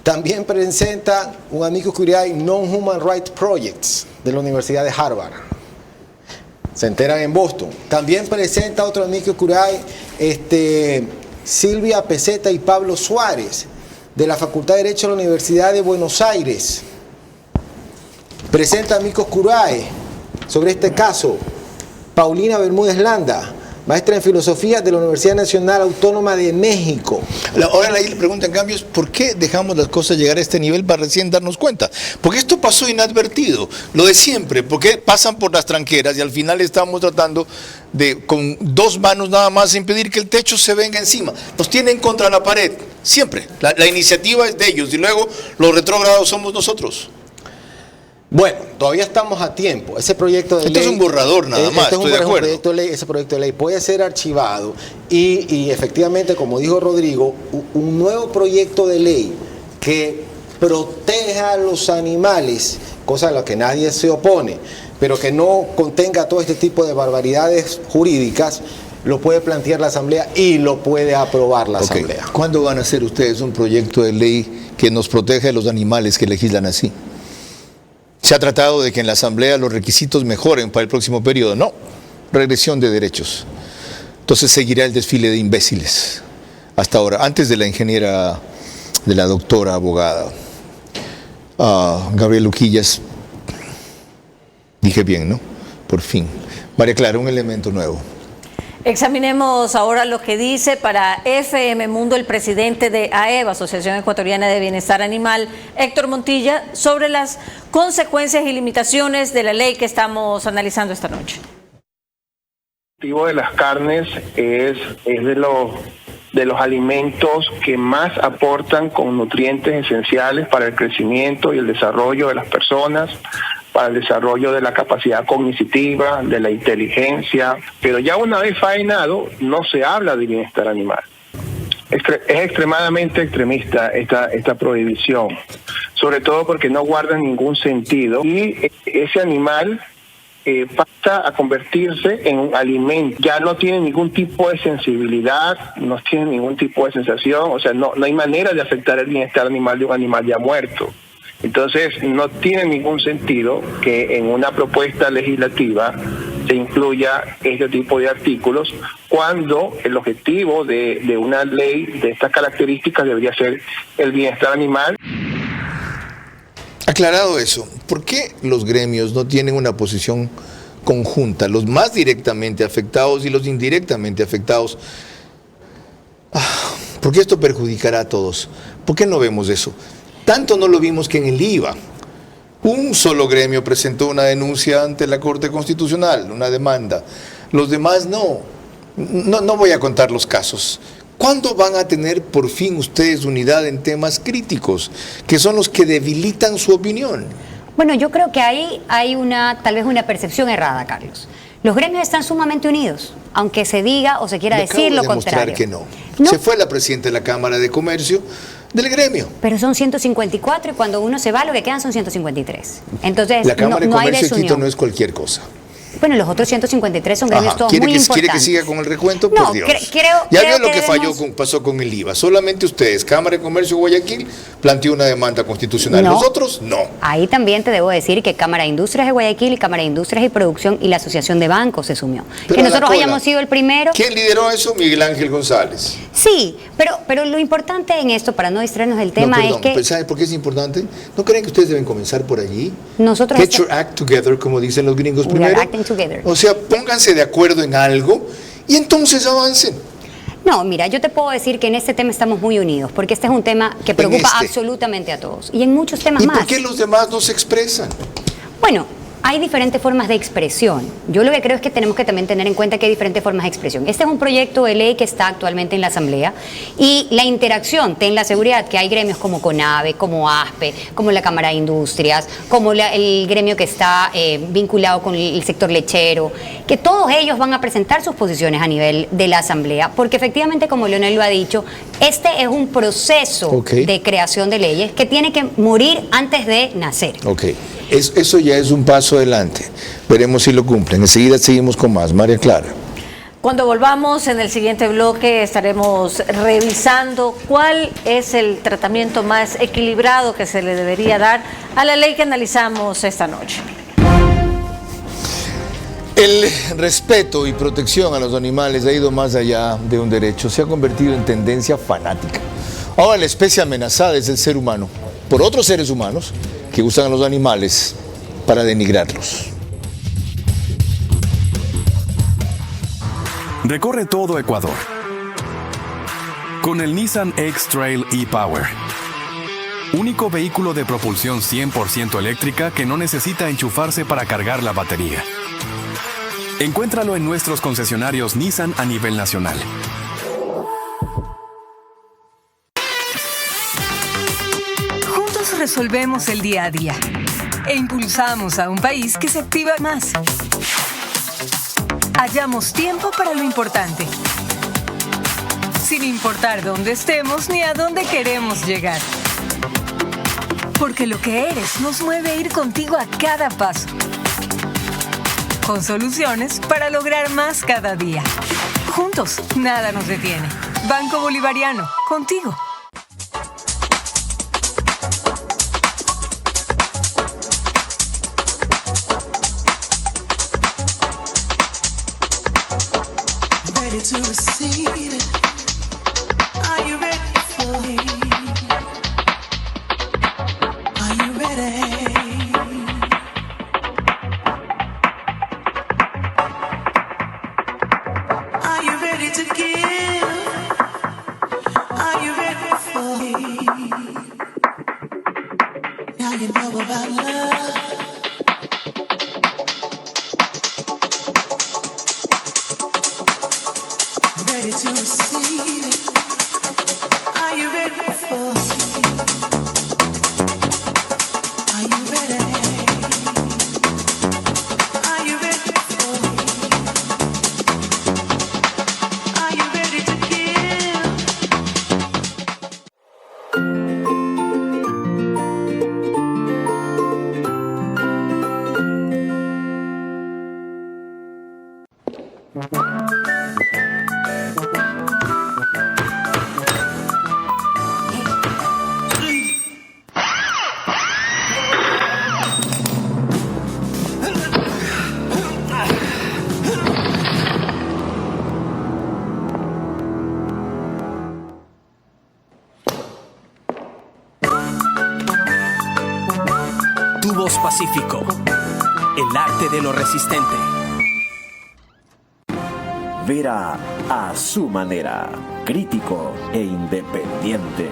También presenta un amicus curiae Non-Human Rights Projects de la Universidad de Harvard. Se enteran en Boston. También presenta otro amicus curiae Silvia Peseta y Pablo Suárez de la Facultad de Derecho de la Universidad de Buenos Aires. Presenta amicus curiae sobre este caso Paulina Bermúdez Landa maestra en filosofía de la Universidad Nacional Autónoma de México. Ahora la pregunta, en cambio, es ¿por qué dejamos las cosas llegar a este nivel para recién darnos cuenta? Porque esto pasó inadvertido, lo de siempre, porque pasan por las tranqueras y al final estamos tratando de, con dos manos nada más, impedir que el techo se venga encima. Nos tienen contra la pared, siempre. La iniciativa es de ellos y luego los retrógrados somos nosotros. Bueno, todavía estamos a tiempo. Ese proyecto de ley... Esto es un borrador nada más, estoy de acuerdo. Ese proyecto de ley puede ser archivado y efectivamente, como dijo Rodrigo, un nuevo proyecto de ley que proteja a los animales, cosa a la que nadie se opone, pero que no contenga todo este tipo de barbaridades jurídicas, lo puede plantear la Asamblea y lo puede aprobar la Asamblea. ¿Cuándo van a hacer ustedes un proyecto de ley que nos proteja de los animales que legislan así? Se ha tratado de que en la Asamblea los requisitos mejoren para el próximo periodo. No, regresión de derechos. Entonces seguirá el desfile de imbéciles hasta ahora, antes de la ingeniera, de la doctora abogada Gabriela Uquillas. Dije bien, ¿no? Por fin. María Clara, un elemento nuevo. Examinemos ahora lo que dice para FM Mundo el presidente de AEB, Asociación Ecuatoriana de Bienestar Animal, Héctor Montilla, sobre las consecuencias y limitaciones de la ley que estamos analizando esta noche. El objetivo de las carnes es de los alimentos que más aportan con nutrientes esenciales para el crecimiento y el desarrollo de las personas, para el desarrollo de la capacidad cognitiva, de la inteligencia, pero ya una vez faenado no se habla de bienestar animal. Es extremadamente extremista esta prohibición, sobre todo porque no guarda ningún sentido y ese animal pasa a convertirse en un alimento. Ya no tiene ningún tipo de sensibilidad, no tiene ningún tipo de sensación, o sea, no hay manera de afectar el bienestar animal de un animal ya muerto. Entonces, no tiene ningún sentido que en una propuesta legislativa se incluya este tipo de artículos cuando el objetivo de una ley de estas características debería ser el bienestar animal. Aclarado eso, ¿por qué los gremios no tienen una posición conjunta? Los más directamente afectados y los indirectamente afectados. Porque esto perjudicará a todos. ¿Por qué no vemos eso? Tanto no lo vimos que en el IVA, un solo gremio presentó una denuncia ante la Corte Constitucional, una demanda. Los demás no voy a contar los casos. ¿Cuándo van a tener por fin ustedes unidad en temas críticos, que son los que debilitan su opinión? Bueno, yo creo que ahí hay tal vez una percepción errada, Carlos. Los gremios están sumamente unidos, aunque se diga o se quiera decir lo contrario. Que no. Se fue la presidenta de la Cámara de Comercio del gremio. Pero son 154 y cuando uno se va lo que quedan son 153. Entonces la Cámara de Comercio de Quito no es cualquier cosa. Bueno, los otros 153 son gremios todos muy importantes. ¿Quiere que siga con el recuento? No, por Dios. Ya vio lo que pasó con el IVA. Solamente ustedes, Cámara de Comercio de Guayaquil, planteó una demanda constitucional. No. Los otros, no. Ahí también te debo decir que Cámara de Industrias de Guayaquil y Cámara de Industrias y Producción y la Asociación de Bancos se sumió. Pero que nosotros hayamos sido el primero. ¿Quién lideró eso? Miguel Ángel González. Sí, pero lo importante en esto, para no distraernos del tema, es que... ¿Sabe por qué es importante? ¿No creen que ustedes deben comenzar por allí? Nosotros... Get your act together, como dicen los gringos primero. We are acting together. O sea, pónganse de acuerdo en algo y entonces avancen. No, mira, yo te puedo decir que en este tema estamos muy unidos, porque este es un tema que preocupa absolutamente a todos. Y en muchos temas más. ¿Y por qué los demás no se expresan? Bueno, hay diferentes formas de expresión. Yo lo que creo es que tenemos que también tener en cuenta que hay diferentes formas de expresión. Este es un proyecto de ley que está actualmente en la Asamblea y la interacción, ten la seguridad que hay gremios como CONAVE, como ASPE, como la Cámara de Industrias, como el gremio que está vinculado con el sector lechero, que todos ellos van a presentar sus posiciones a nivel de la Asamblea, porque efectivamente, como Leonel lo ha dicho, este es un proceso de creación de leyes que tiene que morir antes de nacer. Eso ya es un paso adelante. Veremos si lo cumplen. Enseguida seguimos con más. María Clara. Cuando volvamos en el siguiente bloque estaremos revisando cuál es el tratamiento más equilibrado que se le debería dar a la ley que analizamos esta noche. El respeto y protección a los animales ha ido más allá de un derecho. Se ha convertido en tendencia fanática. Ahora la especie amenazada es el ser humano, por otros seres humanos que usan a los animales para denigrarlos. Recorre todo Ecuador con el Nissan X-Trail e-Power. Único vehículo de propulsión 100% eléctrica que no necesita enchufarse para cargar la batería. Encuéntralo en nuestros concesionarios Nissan a nivel nacional. Juntos resolvemos el día a día e impulsamos a un país que se activa más. Hallamos tiempo para lo importante, sin importar dónde estemos ni a dónde queremos llegar. Porque lo que eres nos mueve a ir contigo a cada paso. Con soluciones para lograr más cada día. Juntos, nada nos detiene. Banco Bolivariano, contigo. Ready to receive it. Are you ready for it? Are you ready? Are you ready to give? Are you ready for it? Now you know about love. Ready to receive it. Are you ready for it? Are you ready? Are you ready for it? Are you ready to give? Tubos Pacífico, el arte de lo resistente. Vera a su manera, crítico e independiente.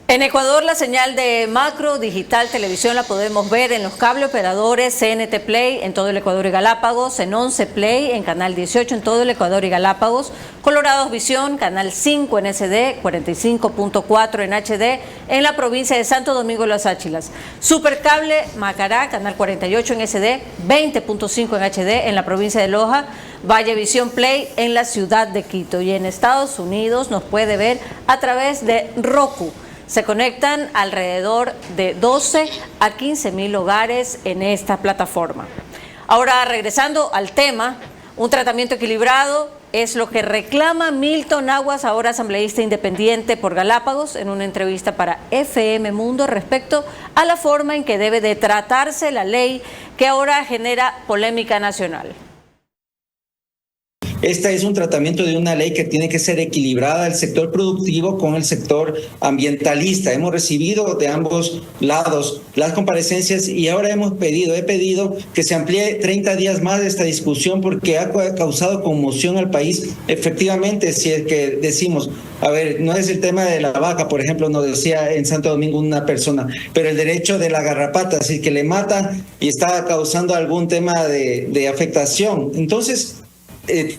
En Ecuador, la señal de Macro Digital Televisión la podemos ver en los cable operadores CNT Play en todo el Ecuador y Galápagos, en 11 Play en Canal 18 en todo el Ecuador y Galápagos, Colorados Visión, Canal 5 en SD, 45.4 en HD en la provincia de Santo Domingo Las Áchilas, Supercable Macará, Canal 48 en SD, 20.5 en HD en la provincia de Loja, Valle Visión Play en la ciudad de Quito, y en Estados Unidos nos puede ver a través de Roku. Se conectan alrededor de 12 a 15.000 hogares en esta plataforma. Ahora, regresando al tema, un tratamiento equilibrado es lo que reclama Milton Aguas, ahora asambleísta independiente por Galápagos, en una entrevista para FM Mundo respecto a la forma en que debe de tratarse la ley que ahora genera polémica nacional. Este es un tratamiento de una ley que tiene que ser equilibrada el sector productivo con el sector ambientalista. Hemos recibido de ambos lados las comparecencias y ahora he pedido que se amplíe 30 días más esta discusión porque ha causado conmoción al país. Efectivamente, si es que decimos, a ver, no es el tema de la vaca, por ejemplo, nos decía en Santo Domingo una persona, pero el derecho de la garrapata, si es que le mata y está causando algún tema de afectación. Entonces,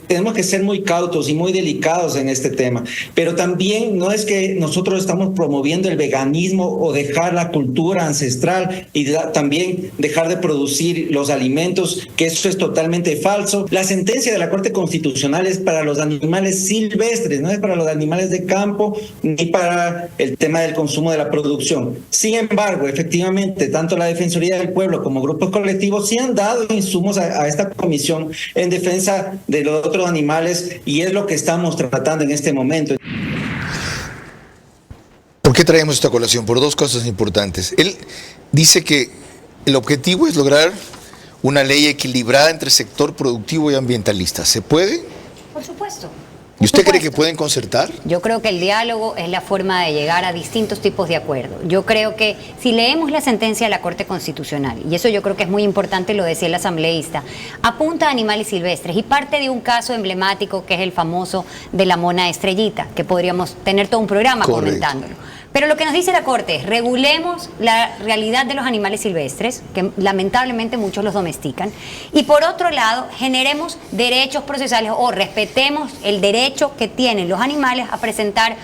tenemos que ser muy cautos y muy delicados en este tema, pero también no es que nosotros estamos promoviendo el veganismo o dejar la cultura ancestral y también dejar de producir los alimentos, que eso es totalmente falso. La sentencia de la Corte Constitucional es para los animales silvestres, no es para los animales de campo ni para el tema del consumo de la producción. Sin embargo, efectivamente, tanto la Defensoría del Pueblo como grupos colectivos sí han dado insumos a esta comisión en defensa de los otros animales, y es lo que estamos tratando en este momento. ¿Por qué traemos esta colación? Por dos cosas importantes. Él dice que el objetivo es lograr una ley equilibrada entre sector productivo y ambientalista. ¿Se puede? Por supuesto. ¿Y usted cree que pueden concertar? Yo creo que el diálogo es la forma de llegar a distintos tipos de acuerdos. Yo creo que si leemos la sentencia de la Corte Constitucional, y eso yo creo que es muy importante, lo decía el asambleísta, apunta a animales silvestres y parte de un caso emblemático que es el famoso de la mona estrellita, que podríamos tener todo un programa comentándolo. Pero lo que nos dice la Corte es regulemos la realidad de los animales silvestres, que lamentablemente muchos los domestican, y por otro lado generemos derechos procesales o respetemos el derecho que tienen los animales a presentar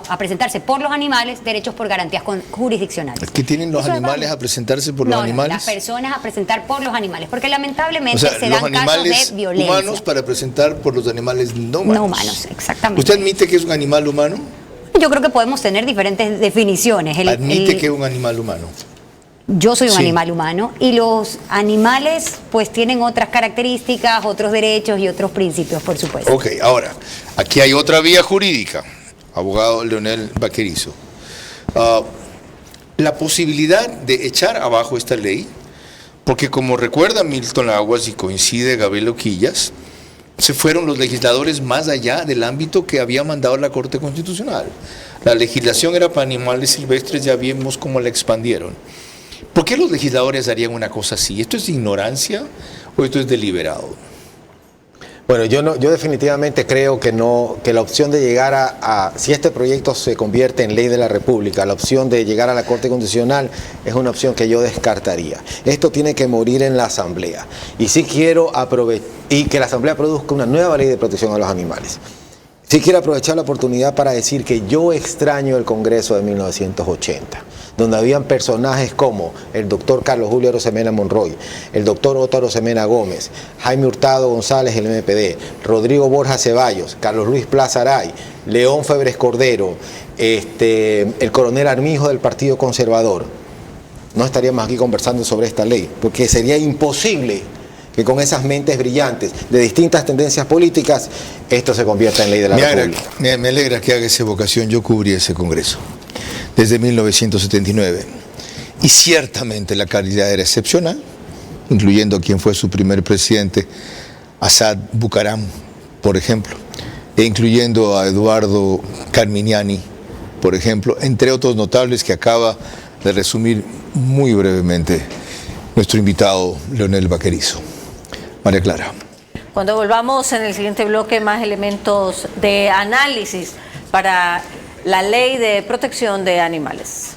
a presentarse por los animales, derechos por garantías jurisdiccionales. ¿Qué tienen los animales a presentarse por los animales? Las personas a presentar por los animales, porque lamentablemente se dan casos de violencia. Humanos para presentar por los animales no humanos. No humanos, exactamente. ¿Usted admite que es un animal humano? Yo creo que podemos tener diferentes definiciones. Admite que es un animal humano. Yo soy un animal humano y los animales pues tienen otras características, otros derechos y otros principios, por supuesto. Ok, ahora, aquí hay otra vía jurídica, abogado Leonel Vaquerizo. La posibilidad de echar abajo esta ley, porque como recuerda Milton Aguas y coincide Gabriel Oquillas, se fueron los legisladores más allá del ámbito que había mandado la Corte Constitucional. La legislación era para animales silvestres, ya vimos cómo la expandieron. ¿Por qué los legisladores harían una cosa así? ¿Esto es ignorancia o esto es deliberado? Bueno, yo definitivamente creo que la opción de llegar si este proyecto se convierte en ley de la República, la opción de llegar a la Corte Constitucional es una opción que yo descartaría. Esto tiene que morir en la Asamblea. Y sí quiero y que la Asamblea produzca una nueva ley de protección a los animales. Sí quiero aprovechar la oportunidad para decir que yo extraño el Congreso de 1980, donde habían personajes como el doctor Carlos Julio Arosemena Monroy, el doctor Otto Arosemena Gómez, Jaime Hurtado González, el MPD, Rodrigo Borja Ceballos, Carlos Luis Plaza Aray, León Febres Cordero, el coronel Armijo del Partido Conservador. No estaríamos aquí conversando sobre esta ley, porque sería imposible que con esas mentes brillantes de distintas tendencias políticas esto se convierta en ley de la República. Me alegra que haga esa evocación. Yo cubrí ese Congreso desde 1979 y ciertamente la calidad era excepcional, incluyendo a quien fue su primer presidente, Asad Bucaram, por ejemplo, e incluyendo a Eduardo Carminiani, por ejemplo, entre otros notables que acaba de resumir muy brevemente nuestro invitado Leonel Vaquerizo. María Clara. Cuando volvamos en el siguiente bloque, más elementos de análisis para la ley de protección de animales.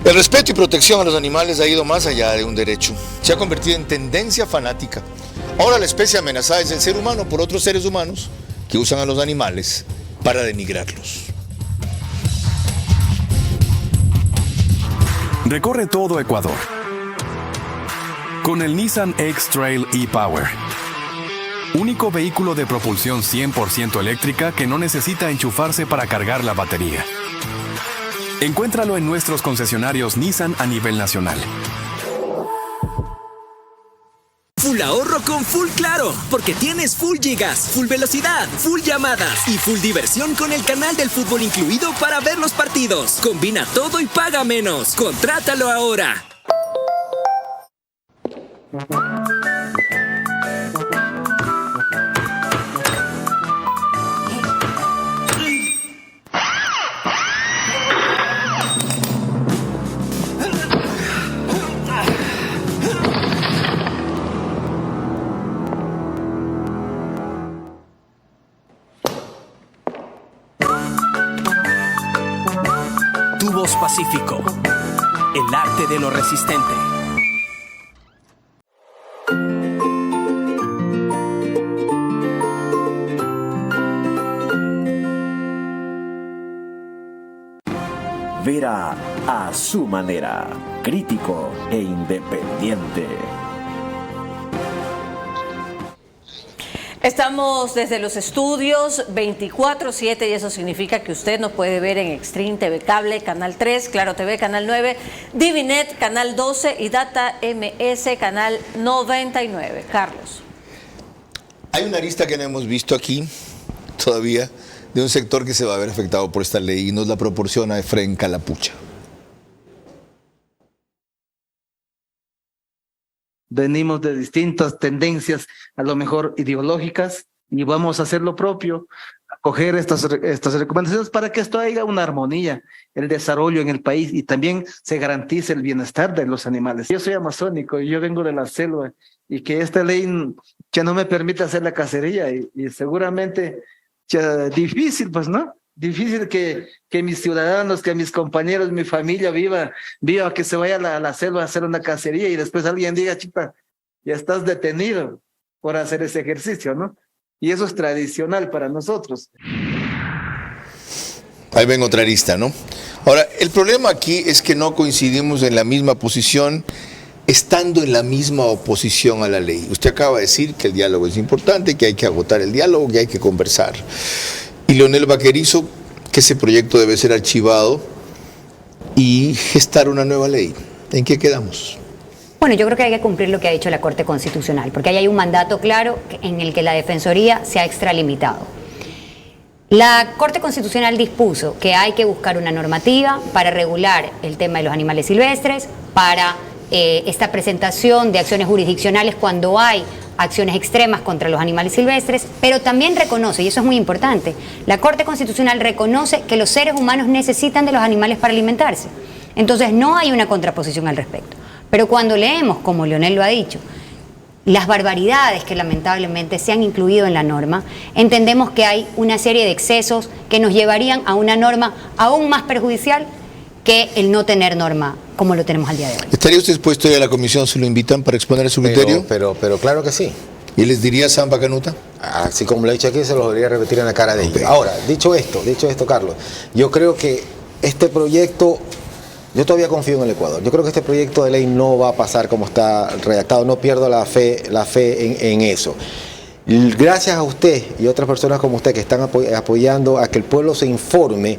El respeto y protección a los animales ha ido más allá de un derecho. Se ha convertido en tendencia fanática. Ahora la especie amenazada es el ser humano por otros seres humanos que usan a los animales para denigrarlos. Recorre todo Ecuador con el Nissan X-Trail e-Power. Único vehículo de propulsión 100% eléctrica que no necesita enchufarse para cargar la batería. Encuéntralo en nuestros concesionarios Nissan a nivel nacional. Full ahorro con Full Claro, porque tienes full gigas, full velocidad, full llamadas y full diversión con el canal del fútbol incluido para ver los partidos. Combina todo y paga menos. Contrátalo ahora. Tubos Pacífico, el arte de lo resistente. Vera a su manera, crítico e independiente. Estamos desde los estudios 24/7 y eso significa que usted nos puede ver en Extreme TV Cable, Canal 3, Claro TV, Canal 9, Divinet, Canal 12 y Data MS, Canal 99. Carlos. Hay una arista que no hemos visto aquí todavía de un sector que se va a ver afectado por esta ley y nos la proporciona Efraín Calapucha. Venimos de distintas tendencias, a lo mejor ideológicas, y vamos a hacer lo propio, coger estas recomendaciones para que esto haya una armonía, el desarrollo en el país y también se garantice el bienestar de los animales. Yo soy amazónico y yo vengo de la selva y que esta ley ya no me permite hacer la cacería y seguramente ya difícil, pues, ¿no? Difícil que mis ciudadanos, que mis compañeros, mi familia viva que se vaya a la selva a hacer una cacería y después alguien diga, chica, ya estás detenido por hacer ese ejercicio, ¿no? Y eso es tradicional para nosotros. Ahí ven otra arista, ¿no? Ahora, el problema aquí es que no coincidimos en la misma posición, estando en la misma oposición a la ley. Usted acaba de decir que el diálogo es importante, que hay que agotar el diálogo, que hay que conversar. Y Leonel Vaquerizo, que ese proyecto debe ser archivado y gestar una nueva ley. ¿En qué quedamos? Bueno, yo creo que hay que cumplir lo que ha dicho la Corte Constitucional, porque ahí hay un mandato claro en el que la Defensoría se ha extralimitado. La Corte Constitucional dispuso que hay que buscar una normativa para regular el tema de los animales silvestres, para esta presentación de acciones jurisdiccionales cuando hay acciones extremas contra los animales silvestres, pero también reconoce, y eso es muy importante, la Corte Constitucional reconoce que los seres humanos necesitan de los animales para alimentarse. Entonces no hay una contraposición al respecto. Pero cuando leemos, como Leonel lo ha dicho, las barbaridades que lamentablemente se han incluido en la norma, entendemos que hay una serie de excesos que nos llevarían a una norma aún más perjudicial que el no tener norma como lo tenemos al día de hoy. ¿Estaría usted dispuesto a ir a la comisión si lo invitan para exponer su criterio? Pero claro que sí. ¿Y les diría Samba Canuta? Así como lo he dicho aquí, se lo debería repetir en la cara de ellos. Ahora, dicho esto, Carlos, yo creo que este proyecto, yo todavía confío en el Ecuador. Yo creo que este proyecto de ley no va a pasar como está redactado. No pierdo la fe en eso. Gracias a usted y otras personas como usted que están apoyando a que el pueblo se informe,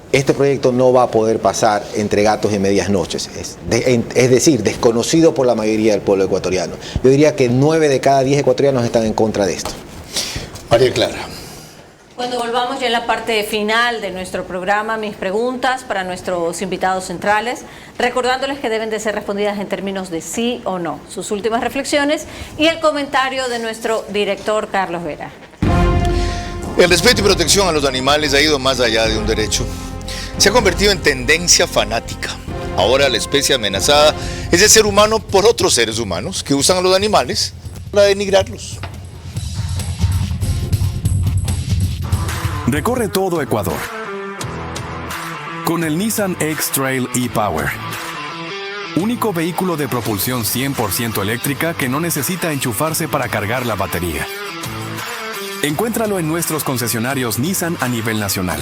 este proyecto no va a poder pasar entre gatos y medias noches. Es decir, desconocido por la mayoría del pueblo ecuatoriano. Yo diría que 9 de cada 10 ecuatorianos están en contra de esto. María Clara. Cuando volvamos ya en la parte final de nuestro programa, mis preguntas para nuestros invitados centrales, recordándoles que deben de ser respondidas en términos de sí o no. Sus últimas reflexiones y el comentario de nuestro director Carlos Vera. El respeto y protección a los animales ha ido más allá de un derecho. Se ha convertido en tendencia fanática. Ahora la especie amenazada es el ser humano por otros seres humanos que usan a los animales para denigrarlos. Recorre todo Ecuador con el Nissan X-Trail e-Power. Único vehículo de propulsión 100% eléctrica que no necesita enchufarse para cargar la batería. Encuéntralo en nuestros concesionarios Nissan a nivel nacional.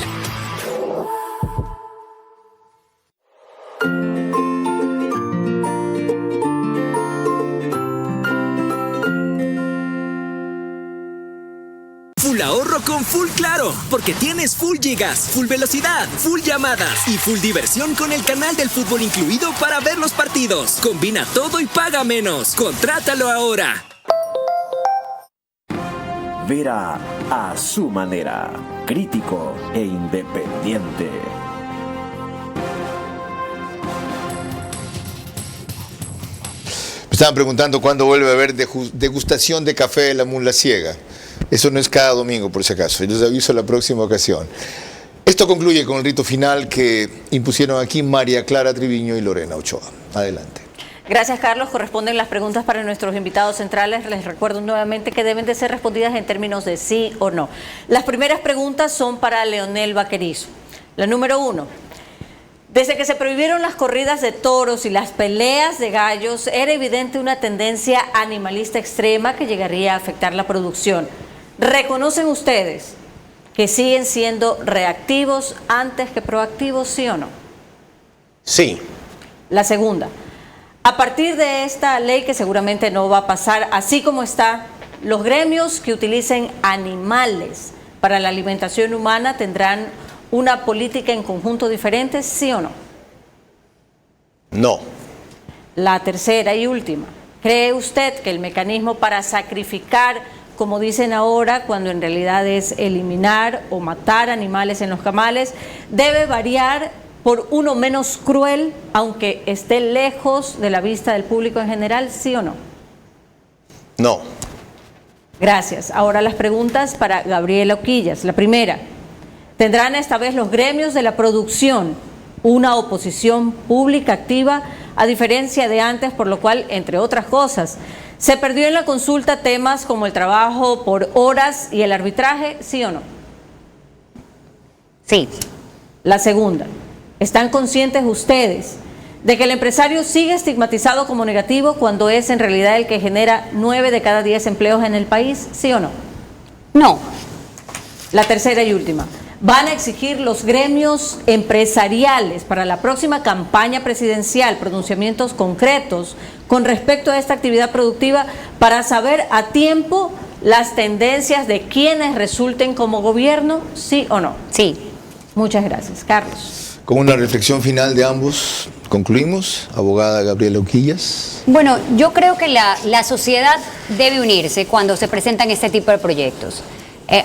Full ahorro con Full Claro, porque tienes full gigas, full velocidad, full llamadas y full diversión con el canal del fútbol incluido para ver los partidos. Combina todo y paga menos. Contrátalo ahora. Vera a su manera, crítico e independiente. Me estaban preguntando cuándo vuelve a haber degustación de café de la Mula Ciega. Eso no es cada domingo, por si acaso. Yo les aviso la próxima ocasión. Esto concluye con el rito final que impusieron aquí María Clara Triviño y Lorena Ochoa. Adelante. Gracias, Carlos. Corresponden las preguntas para nuestros invitados centrales. Les recuerdo nuevamente que deben de ser respondidas en términos de sí o no. Las primeras preguntas son para Leonel Vaquerizo. La número 1. Desde que se prohibieron las corridas de toros y las peleas de gallos, era evidente una tendencia animalista extrema que llegaría a afectar la producción. ¿Reconocen ustedes que siguen siendo reactivos antes que proactivos, sí o no? Sí. La segunda. A partir de esta ley, que seguramente no va a pasar así como está, los gremios que utilicen animales para la alimentación humana tendrán una política en conjunto diferente, ¿sí o no? No. La tercera y última. ¿Cree usted que el mecanismo para sacrificar, como dicen ahora, cuando en realidad es eliminar o matar animales en los camales, debe variar por uno menos cruel, aunque esté lejos de la vista del público en general, sí o no? No. Gracias. Ahora las preguntas para Gabriela Oquillas. La primera, ¿tendrán esta vez los gremios de la producción una oposición pública activa, a diferencia de antes, por lo cual, entre otras cosas, se perdió en la consulta temas como el trabajo por horas y el arbitraje, sí o no? Sí. La segunda, ¿están conscientes ustedes de que el empresario sigue estigmatizado como negativo cuando es en realidad el que genera 9 de cada 10 empleos en el país, sí o no? No. La tercera y última, ¿van a exigir los gremios empresariales para la próxima campaña presidencial pronunciamientos concretos con respecto a esta actividad productiva para saber a tiempo las tendencias de quienes resulten como gobierno, sí o no? Sí. Muchas gracias. Carlos. Con una reflexión final de ambos, concluimos. Abogada Gabriela Oquillas. Bueno, yo creo que la sociedad debe unirse cuando se presentan este tipo de proyectos.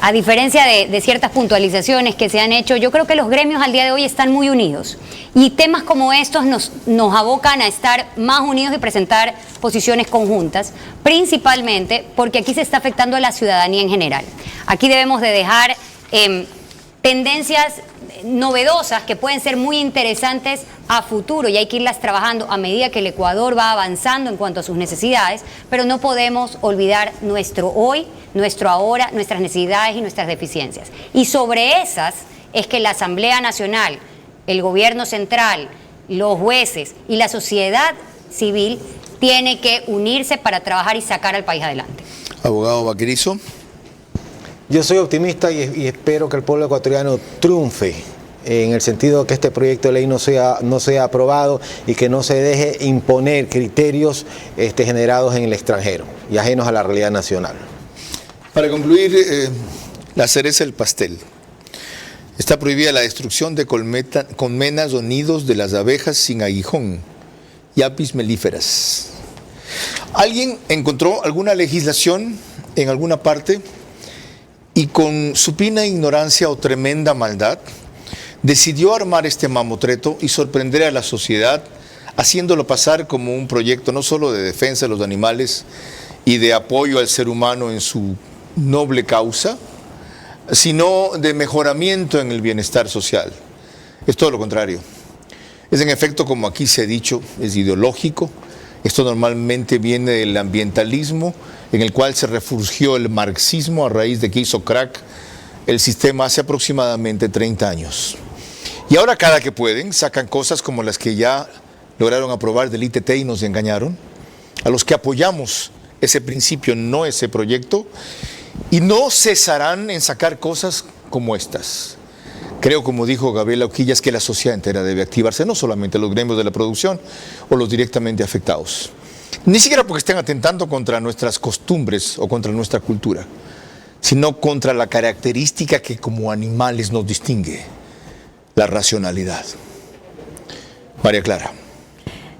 A diferencia de ciertas puntualizaciones que se han hecho, yo creo que los gremios al día de hoy están muy unidos. Y temas como estos nos abocan a estar más unidos y presentar posiciones conjuntas, principalmente porque aquí se está afectando a la ciudadanía en general. Aquí debemos de dejar tendencias novedosas que pueden ser muy interesantes a futuro y hay que irlas trabajando a medida que el Ecuador va avanzando en cuanto a sus necesidades, pero no podemos olvidar nuestro hoy, nuestro ahora, nuestras necesidades y nuestras deficiencias. Y sobre esas es que la Asamblea Nacional, el gobierno central, los jueces y la sociedad civil tiene que unirse para trabajar y sacar al país adelante. Abogado Vaquerizo. Yo soy optimista y espero que el pueblo ecuatoriano triunfe en el sentido de que este proyecto de ley no sea aprobado y que no se deje imponer criterios generados en el extranjero y ajenos a la realidad nacional. Para concluir, la cereza del pastel. Está prohibida la destrucción de colmenas o nidos de las abejas sin aguijón y apis melíferas. ¿Alguien encontró alguna legislación en alguna parte y con supina ignorancia o tremenda maldad decidió armar este mamotreto y sorprender a la sociedad haciéndolo pasar como un proyecto no solo de defensa de los animales y de apoyo al ser humano en su noble causa, sino de mejoramiento en el bienestar social? Es todo lo contrario. Es en efecto, como aquí se ha dicho, es ideológico. Esto normalmente viene del ambientalismo, en el cual se refugió el marxismo a raíz de que hizo crack el sistema hace aproximadamente 30 años. Y ahora cada que pueden sacan cosas como las que ya lograron aprobar del ITT y nos engañaron, a los que apoyamos ese principio, no ese proyecto, y no cesarán en sacar cosas como estas. Creo, como dijo Gabriela Oquillas, que la sociedad entera debe activarse, no solamente los gremios de la producción o los directamente afectados. Ni siquiera porque estén atentando contra nuestras costumbres o contra nuestra cultura, sino contra la característica que como animales nos distingue, la racionalidad. María Clara.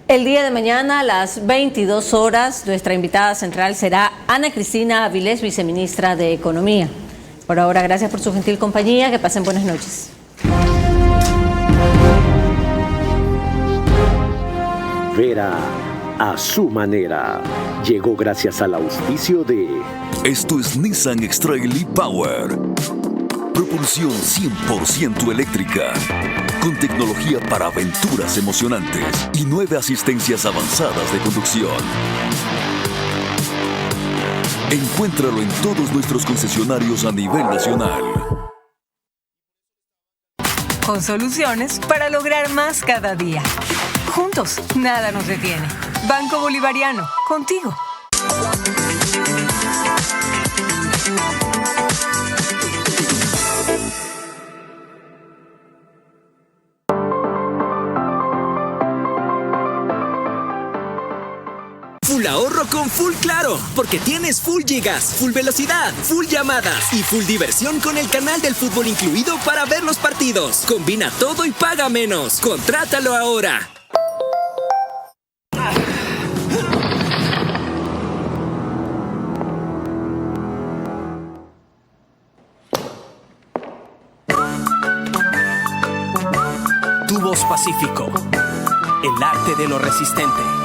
El día de mañana a las 22 horas, nuestra invitada central será Ana Cristina Avilés, viceministra de Economía. Por ahora, gracias por su gentil compañía. Que pasen buenas noches. Vera a su manera. Llegó gracias al auspicio de... Esto es Nissan X-Trail e-Power. Propulsión 100% eléctrica. Con tecnología para aventuras emocionantes y 9 asistencias avanzadas de conducción. Encuéntralo en todos nuestros concesionarios a nivel nacional. Con soluciones para lograr más cada día. Juntos, nada nos detiene. Banco Bolivariano, contigo. Full ahorro con Full Claro, porque tienes full gigas, full velocidad, full llamadas y full diversión con el canal del fútbol incluido para ver los partidos. Combina todo y paga menos. Contrátalo ahora. Tu voz Pacífico, el arte de lo resistente.